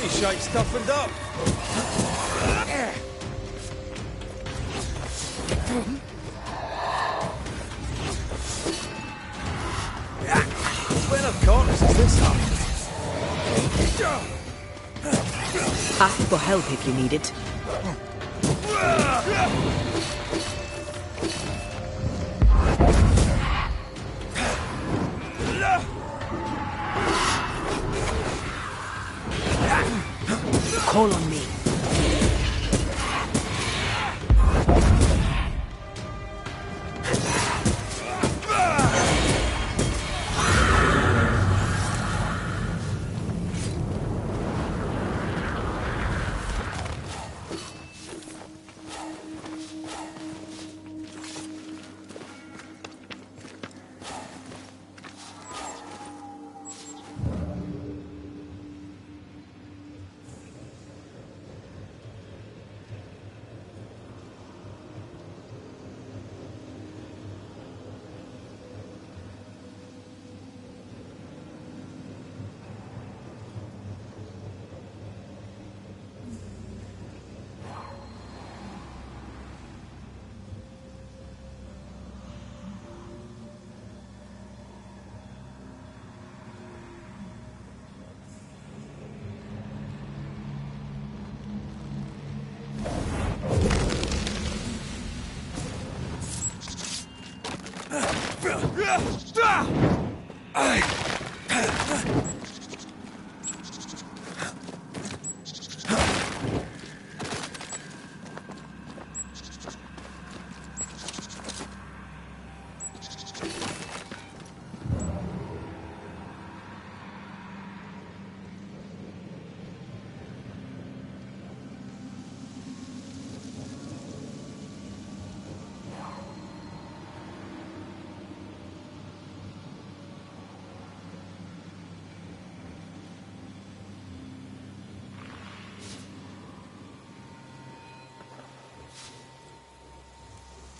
These shite's toughened up. When of corners is this up? Ask for help if you need it. Call on me.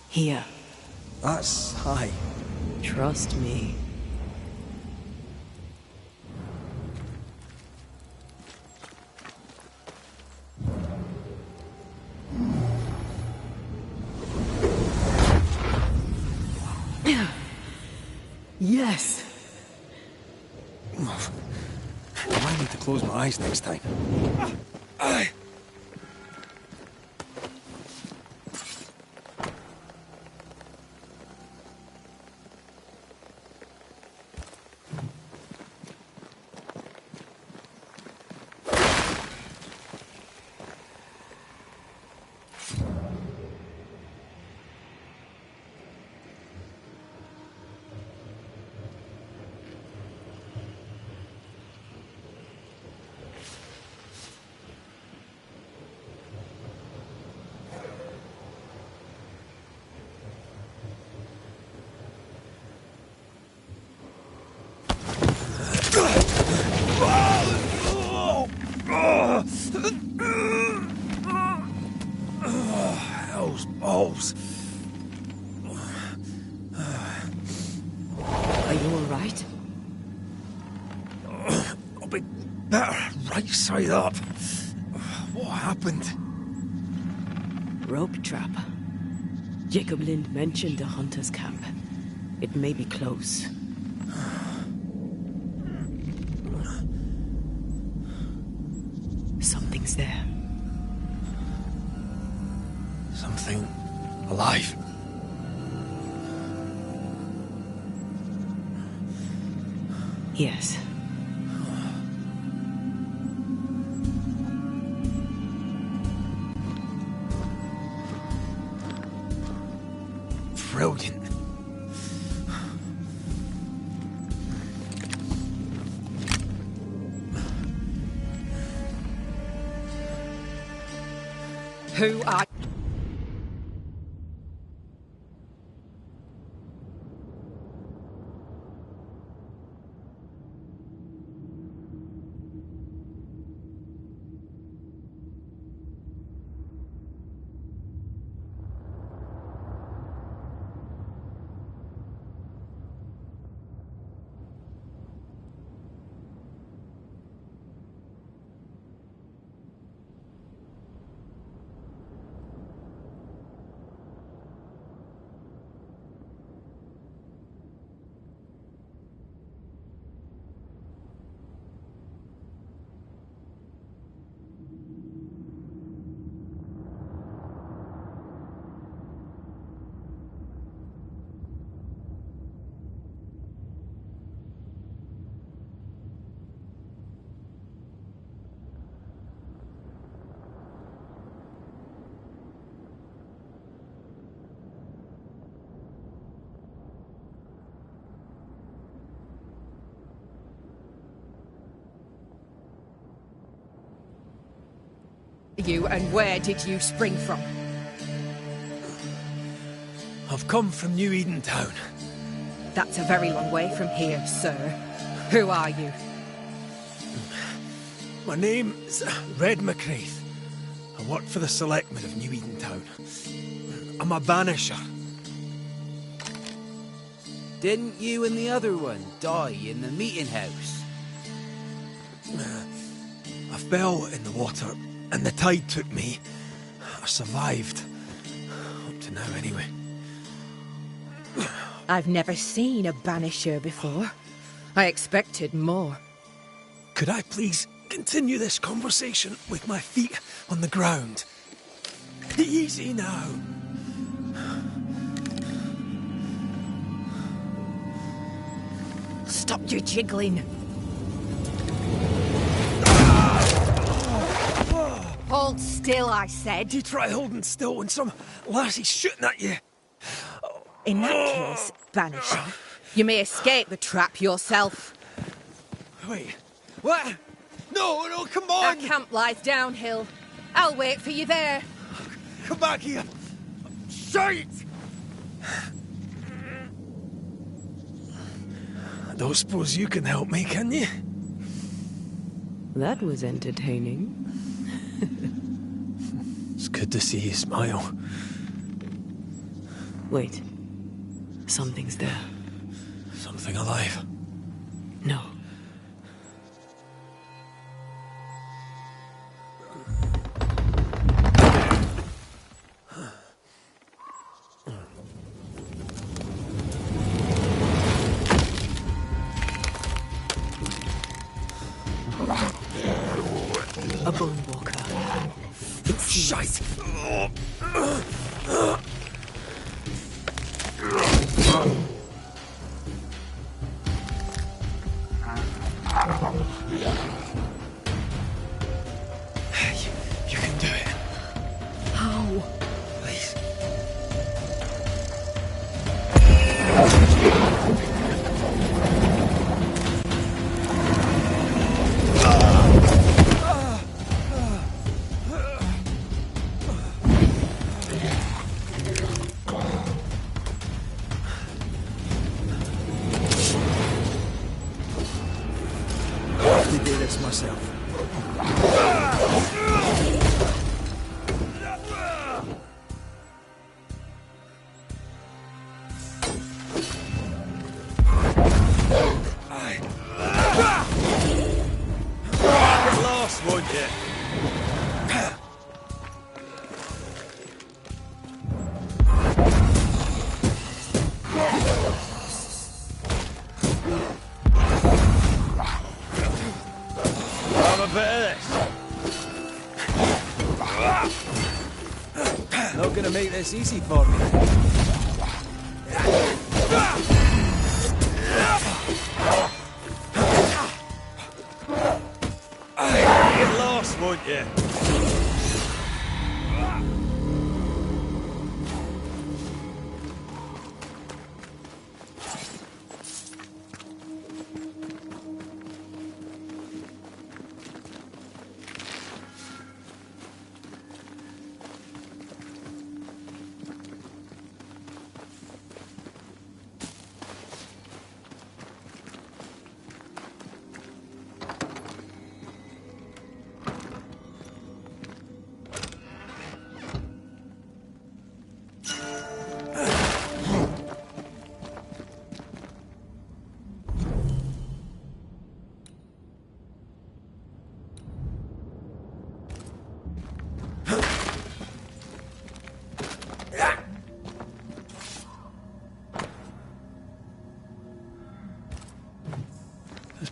Here. That's high. Trust me. Yes. I might need to close my eyes next time. Hell's balls. Are you all right? I'll be better right side up. What happened? Rope trap. Jacob Lind mentioned a hunter's camp. It may be close. Something's there. Something alive. Yes. Brilliant. Who are... you, and where did you spring from? I've come from New Eden Town. That's a very long way from here, sir. Who are you? My name's Red McCraith. I work for the selectmen of New Eden Town. I'm a Banisher. Didn't you and the other one die in the meeting house? I fell in the water, and the tide took me. I survived. Up to now, anyway. I've never seen a Banisher before. I expected more. Could I please continue this conversation with my feet on the ground? Easy now. Stop your jiggling. Hold still, I said. You try holding still when some lassie's shooting at you. In that case, Banisher, you may escape the trap yourself. Wait, what? No, no, come on! Our camp lies downhill. I'll wait for you there. Come back here! Shite! I don't suppose you can help me, can you? That was entertaining. It's good to see you smile. Wait. Something's there. Something alive. No. A bone walker. It's Shite! You can do it. How? Please. I do this myself. Get lost, won't you? Have a bit of this. Not gonna make this easy for me. Get lost, won't you?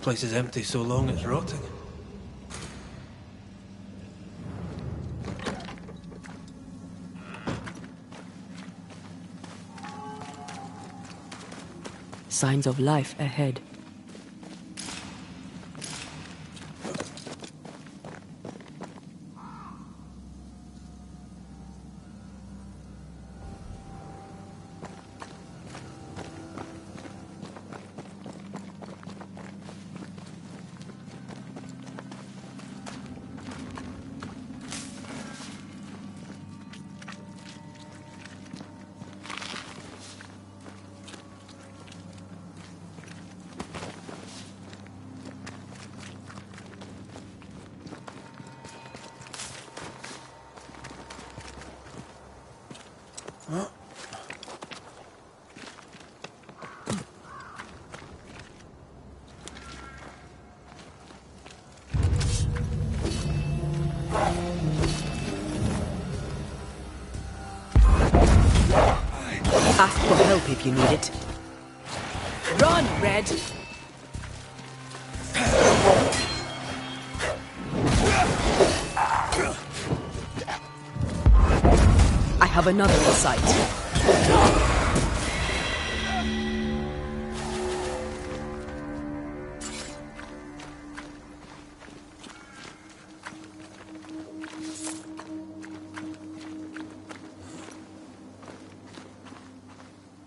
place is empty so long it's rotting. Signs of life ahead. Ask for help if you need it. Run, Red! I have another in sight.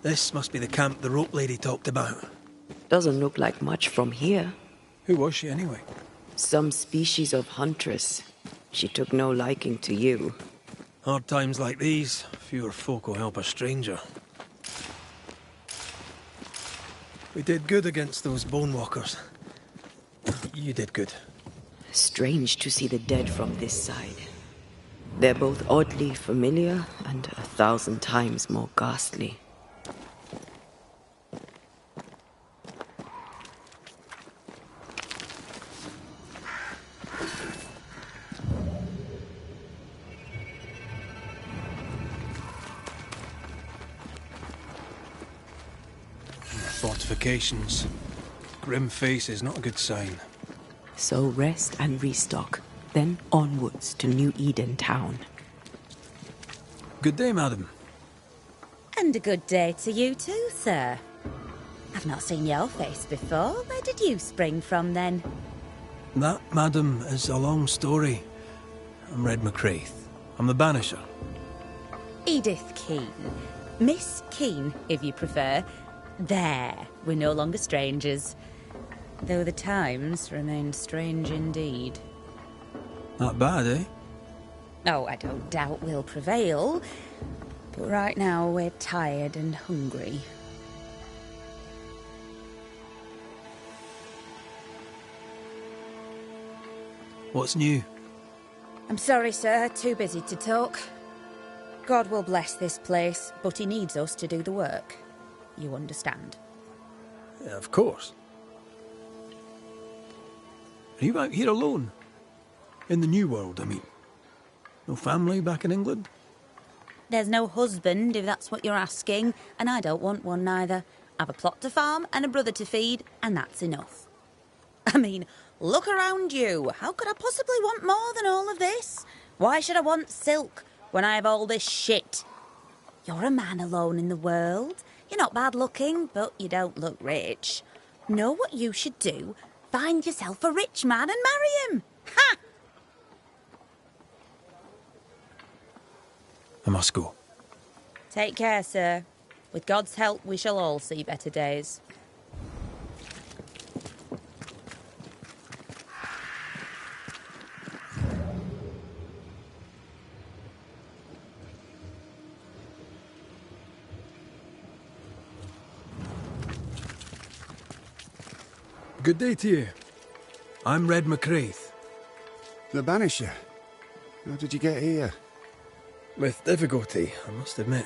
This must be the camp the rope lady talked about. Doesn't look like much from here. Who was she anyway? Some species of huntress. She took no liking to you. Hard times like these, fewer folk will help a stranger. We did good against those bone walkers. You did good. Strange to see the dead from this side. They're both oddly familiar and 1,000 times more ghastly. Fortifications. Grim face is not a good sign. So rest and restock, then onwards to New Eden town. Good day, madam. And a good day to you too, sir. I've not seen your face before. Where did you spring from, then? That, madam, is a long story. I'm Red McCraith. I'm the Banisher. Edith Keane. Miss Keane, if you prefer. There, we're no longer strangers. Though the times remain strange indeed. Not bad, eh? Oh, I don't doubt we'll prevail. But right now we're tired and hungry. What's new? I'm sorry, sir. Too busy to talk. God will bless this place, but he needs us to do the work. You understand? Yeah, of course. Are you out here alone? In the New World, I mean. No family back in England? There's no husband, if that's what you're asking, and I don't want one neither. I've a plot to farm and a brother to feed, and that's enough. I mean, look around you. How could I possibly want more than all of this? Why should I want silk when I have all this shit? You're a man alone in the world. You're not bad looking, but you don't look rich. Know what you should do? Find yourself a rich man and marry him. Ha! I must go. Take care, sir. With God's help, we shall all see better days. Good day to you. I'm Red McCraith. The Banisher? How did you get here? With difficulty, I must admit.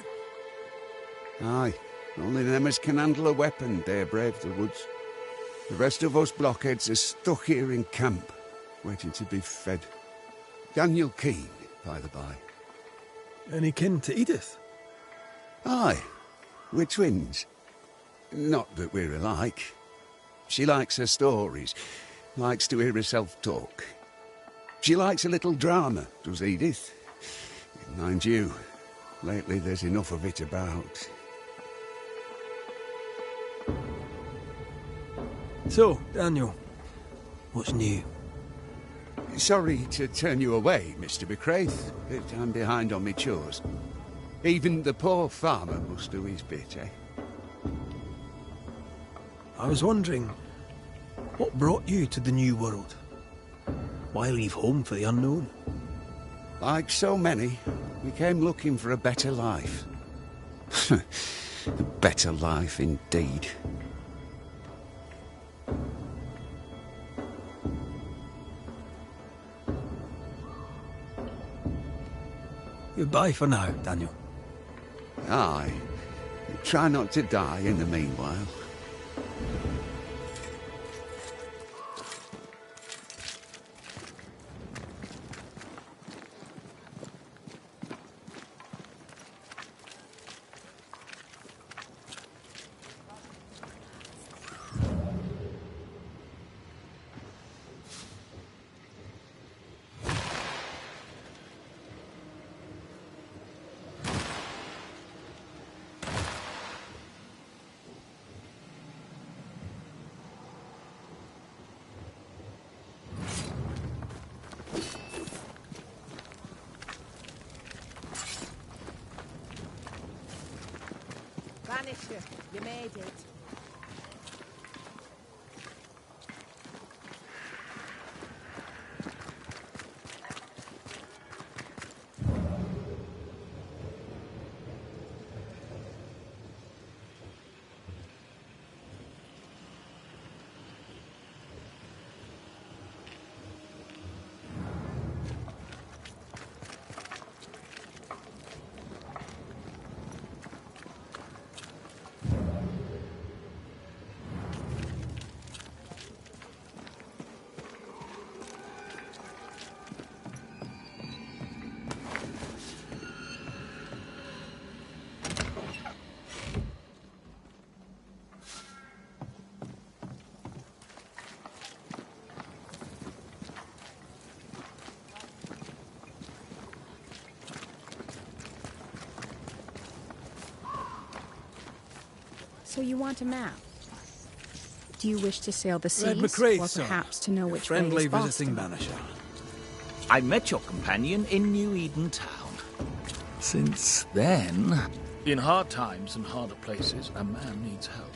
Aye, only them as can handle a weapon dare brave the woods. The rest of us blockheads are stuck here in camp, waiting to be fed. Daniel Keane, by the by. Any kin to Edith? Aye, we're twins. Not that we're alike. She likes her stories, likes to hear herself talk. She likes a little drama, does Edith. Mind you, lately there's enough of it about. So, Daniel, what's new? Sorry to turn you away, Mr. Bequeath, but I'm behind on my chores. Even the poor farmer must do his bit, eh? I was wondering, what brought you to the New World? Why leave home for the unknown? Like so many, we came looking for a better life. A better life indeed. Goodbye for now, Daniel. Aye. Try not to die in the meanwhile. Banisher, you made it. So you want a map? Do you wish to sail the seas, McCrae, or sir. perhaps to know which Friendly way is visiting Boston? Banisher. I met your companion in New Eden Town. Since then... In hard times and harder places, a man needs help.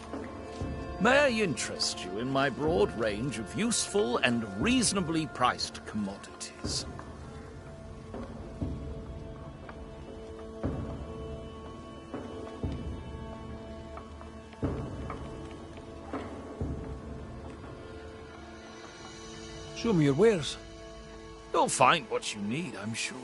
May I interest you in my broad range of useful and reasonably priced commodities? Show me your wares. You'll find what you need, I'm sure.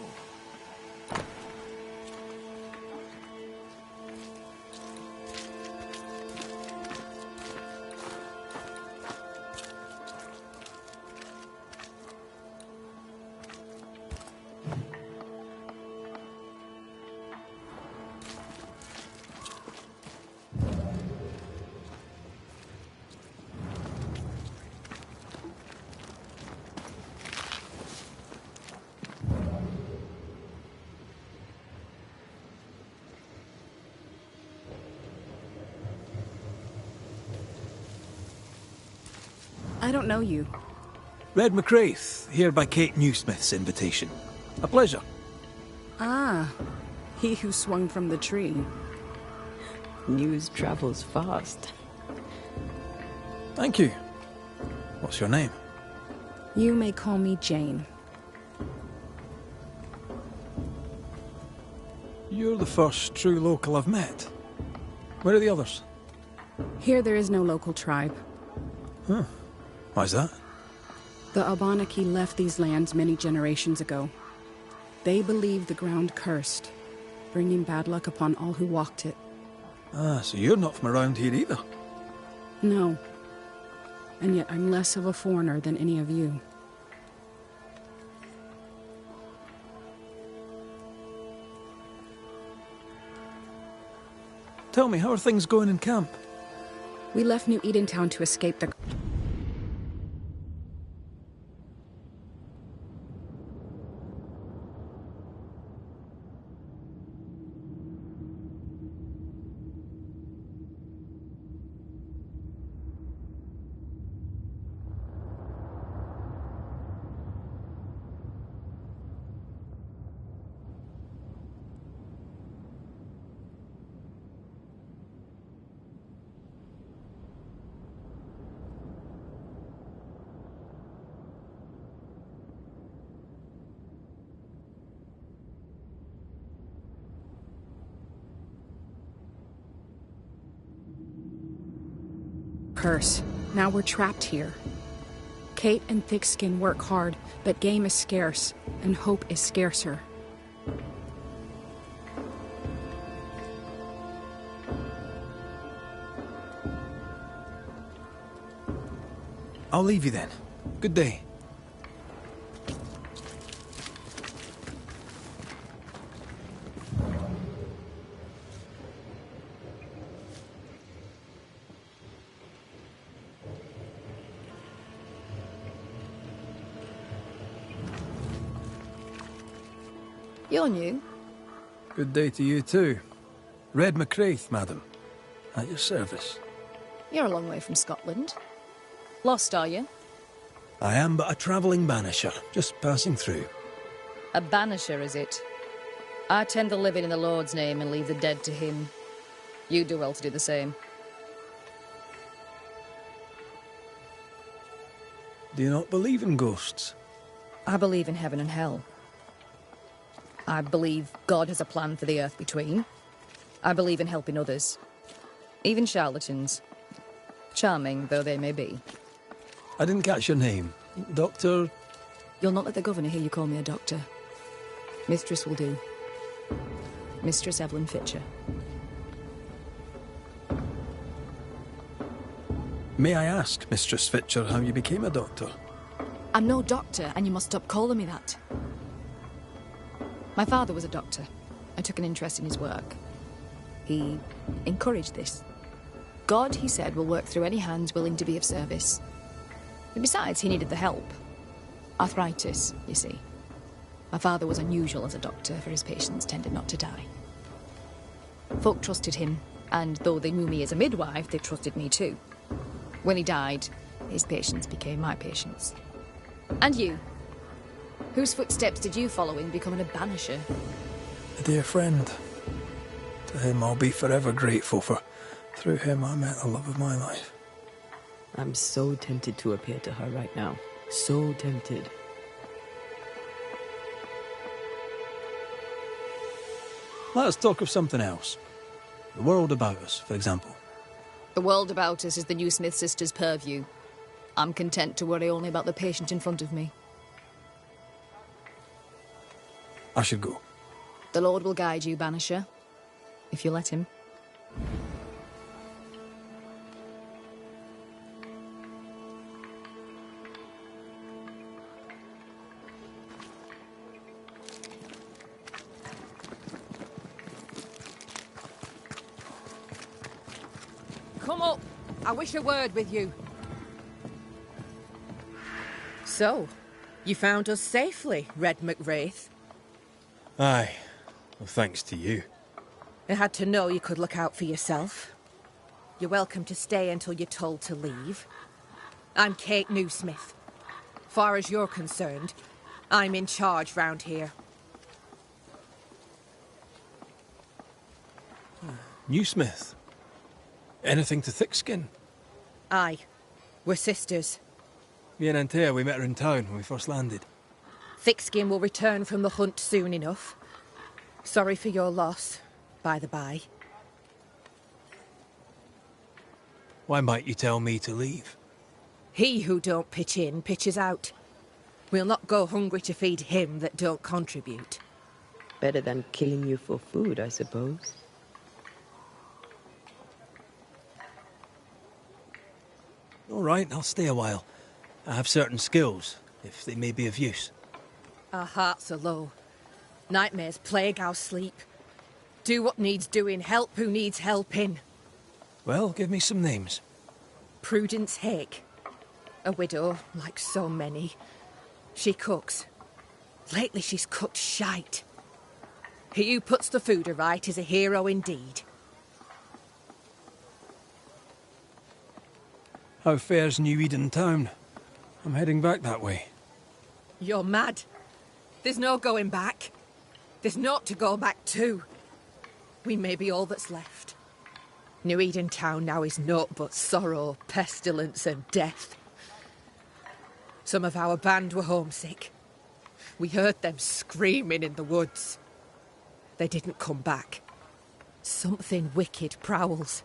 I don't know you. Red McCrae, here by Kate Newsmith's invitation. A pleasure. Ah, he who swung from the tree. News travels fast. Thank you. What's your name? You may call me Jane. You're the first true local I've met. Where are the others? Here there is no local tribe. Huh. Why's that? The Abenaki left these lands many generations ago. They believe the ground cursed, bringing bad luck upon all who walked it. Ah, so you're not from around here either. No. And yet I'm less of a foreigner than any of you. Tell me, how are things going in camp? We left New Edentown to escape the... curse. Now we're trapped here. Kate and Thickskin work hard, but game is scarce, and hope is scarcer. I'll leave you then. Good day. You're new. Good day to you too. Red McCraith, madam. At your service. You're a long way from Scotland. Lost, are you? I am but a travelling banisher, just passing through. A banisher, is it? I tend the living in the Lord's name and leave the dead to him. You do well to do the same. Do you not believe in ghosts? I believe in heaven and hell. I believe God has a plan for the earth between. I believe in helping others. Even charlatans. Charming though they may be. I didn't catch your name. Doctor... You'll not let the governor hear you call me a doctor. Mistress will do. Mistress Evelyn Fitcher. May I ask, Mistress Fitcher, how you became a doctor? I'm no doctor, and you must stop calling me that. My father was a doctor. I took an interest in his work. He encouraged this. God, he said, will work through any hands willing to be of service. And besides, he needed the help. Arthritis, you see. My father was unusual as a doctor, for his patients tended not to die. Folk trusted him, and though they knew me as a midwife, they trusted me too. When he died, his patients became my patients. And you? Whose footsteps did you follow in becoming a banisher? A dear friend. To him I'll be forever grateful, for through him I met the love of my life. I'm so tempted to appear to her right now. So tempted. Let us talk of something else. The world about us, for example. The world about us is the new Smith sisters' purview. I'm content to worry only about the patient in front of me. I should go. The Lord will guide you, Banisher, if you let him. Come up. I wish a word with you. So, you found us safely, Red McWraith. Aye. Well, thanks to you. I had to know you could look out for yourself. You're welcome to stay until you're told to leave. I'm Kate Newsmith. Far as you're concerned, I'm in charge round here. Newsmith. Anything to Thickskin? Aye. We're sisters. Me and Antea, we met her in town when we first landed. Thickskin will return from the hunt soon enough. Sorry for your loss, by the by. Why might you tell me to leave? He who don't pitch in, pitches out. We'll not go hungry to feed him that don't contribute. Better than killing you for food, I suppose. All right, I'll stay a while. I have certain skills, if they may be of use. Our hearts are low. Nightmares plague our sleep. Do what needs doing, help who needs helping. Well, give me some names. Prudence Hake. A widow, like so many. She cooks. Lately she's cooked shite. He who puts the food aright is a hero indeed. How fares New Eden town? I'm heading back that way. You're mad. There's no going back. There's naught to go back to. We may be all that's left. New Eden town now is naught but sorrow, pestilence and death. Some of our band were homesick. We heard them screaming in the woods. They didn't come back. Something wicked prowls.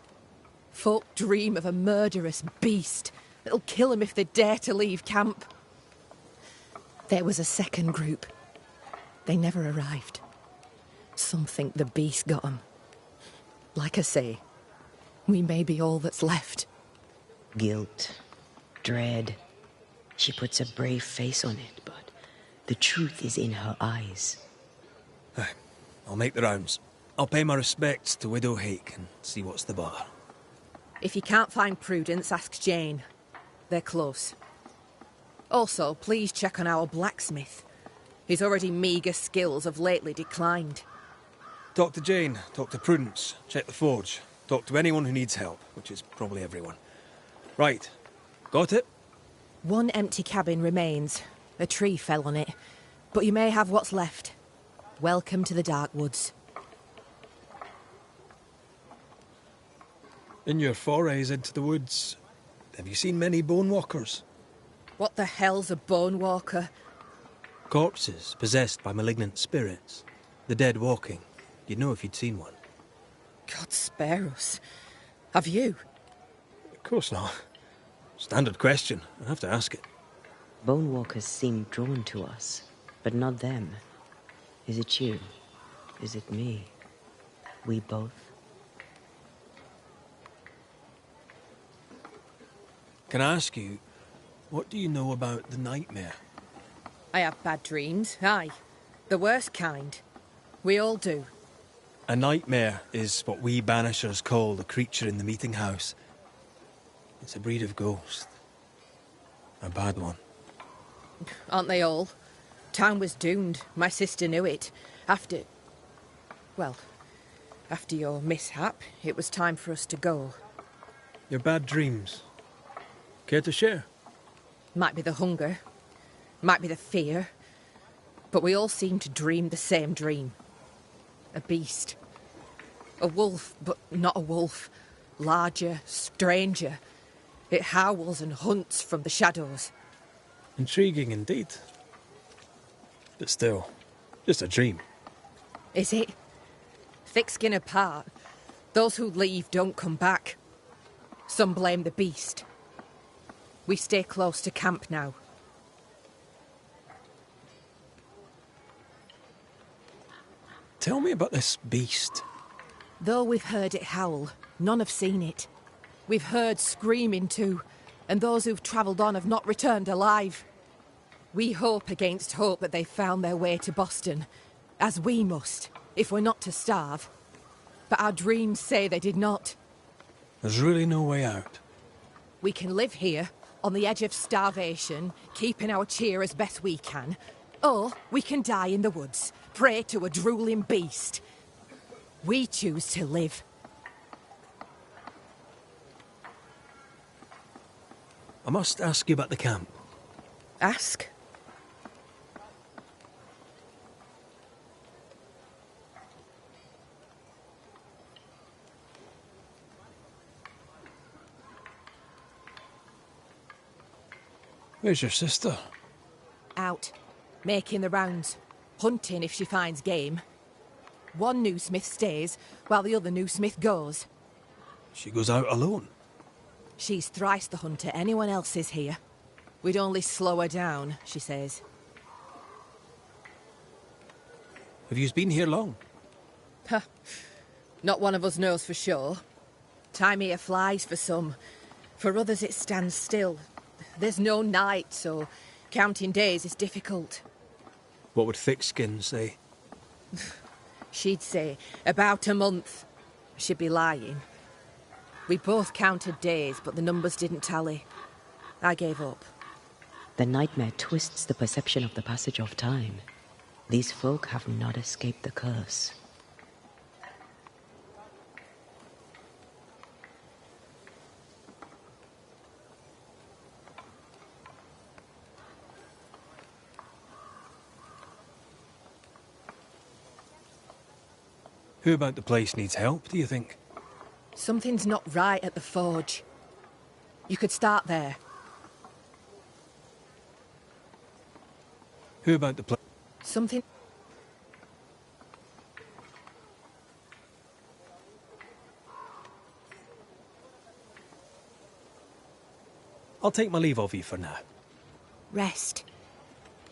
Folk dream of a murderous beast that'll kill them if they dare to leave camp. There was a second group. They never arrived. Some think the beast got them. Like I say, we may be all that's left. Guilt, dread. She puts a brave face on it, but the truth is in her eyes. Aye, I'll make the rounds. I'll pay my respects to Widow Hake and see what's the bother. If you can't find Prudence, ask Jane. They're close. Also, please check on our blacksmith. His already meagre skills have lately declined. Talk to Jane, talk to Prudence, check the forge, talk to anyone who needs help, which is probably everyone. Right, got it? One empty cabin remains. A tree fell on it, but you may have what's left. Welcome to the Dark Woods. In your forays into the woods, have you seen many bone walkers? What the hell's a bone walker? Corpses possessed by malignant spirits. The dead walking. You'd know if you'd seen one. God spare us. Have you? Of course not. Standard question. I have to ask it. Bone walkers seem drawn to us, but not them. Is it you? Is it me? We both? Can I ask you, what do you know about the nightmare? I have bad dreams, aye. The worst kind. We all do. A nightmare is what we Banishers call the creature in the meeting house. It's a breed of ghost. A bad one. Aren't they all? Town was doomed. My sister knew it. After your mishap, it was time for us to go. Your bad dreams. Care to share? Might be the hunger. Might be the fear. But we all seem to dream the same dream. A beast. A wolf, but not a wolf. Larger, stranger. It howls and hunts from the shadows. Intriguing indeed. But still, just a dream. Is it? Thick skin apart, those who leave don't come back. Some blame the beast. We stay close to camp now. Tell me about this beast. Though we've heard it howl, none have seen it. We've heard screaming too, and those who've travelled on have not returned alive. We hope against hope that they found their way to Boston, as we must, if we're not to starve. But our dreams say they did not. There's really no way out. We can live here, on the edge of starvation, keeping our cheer as best we can. Or we can die in the woods, prey to a drooling beast. We choose to live. I must ask you about the camp. Ask? Where's your sister? Out. Making the rounds. Hunting if she finds game. One new smith stays, while the other new smith goes. She goes out alone? She's thrice the hunter anyone else is here. We'd only slow her down, she says. Have you been here long? Huh. Not one of us knows for sure. Time here flies for some. For others it stands still. There's no night, so counting days is difficult. What would Thickskin say? She'd say about a month. She'd be lying. We both counted days, but the numbers didn't tally. I gave up. The nightmare twists the perception of the passage of time. These folk have not escaped the curse. Who about the place needs help, do you think? Something's not right at the forge. You could start there. Who about the place? Something... I'll take my leave of you for now. Rest.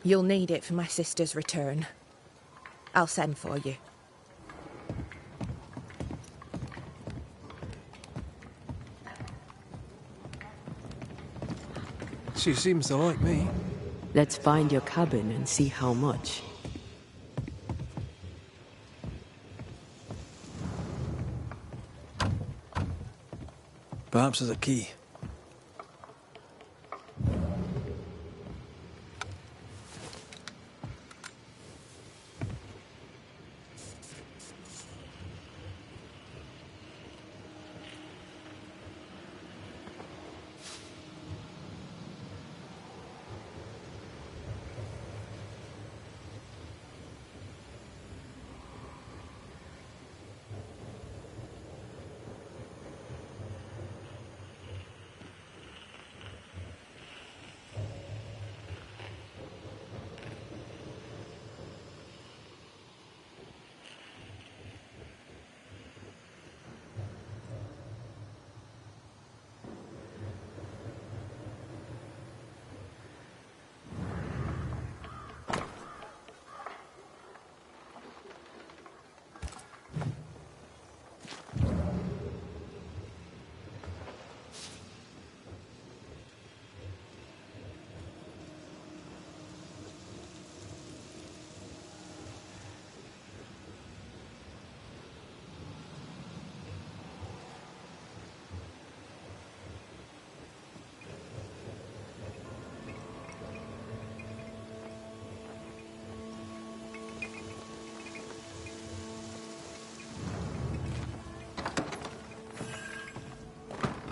You'll need it for my sister's return. I'll send for you. She seems to like me. Let's find your cabin and see how much. Perhaps there's a key.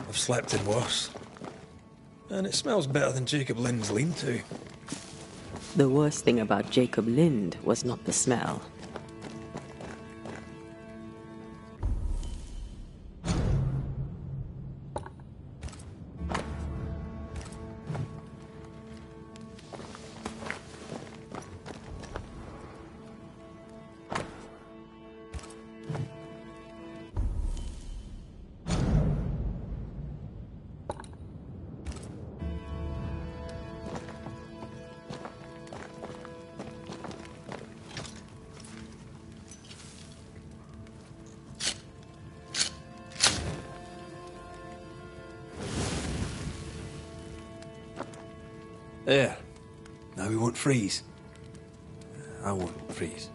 I've slept in worse. And it smells better than Jacob Lind's lean-to. The worst thing about Jacob Lind was not the smell. There. Now we won't freeze. I won't freeze.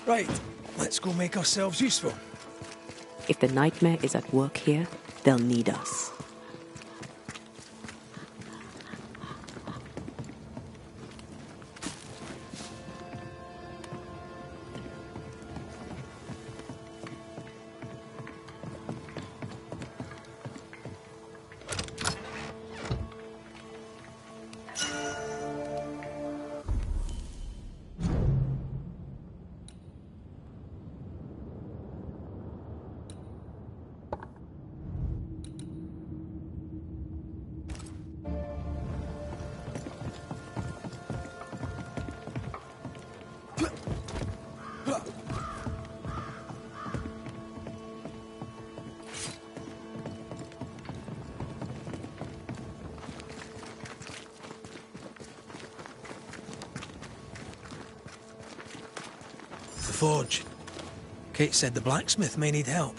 Right, let's go make ourselves useful. If the nightmare is at work here, they'll need us. The forge. Kate said the blacksmith may need help.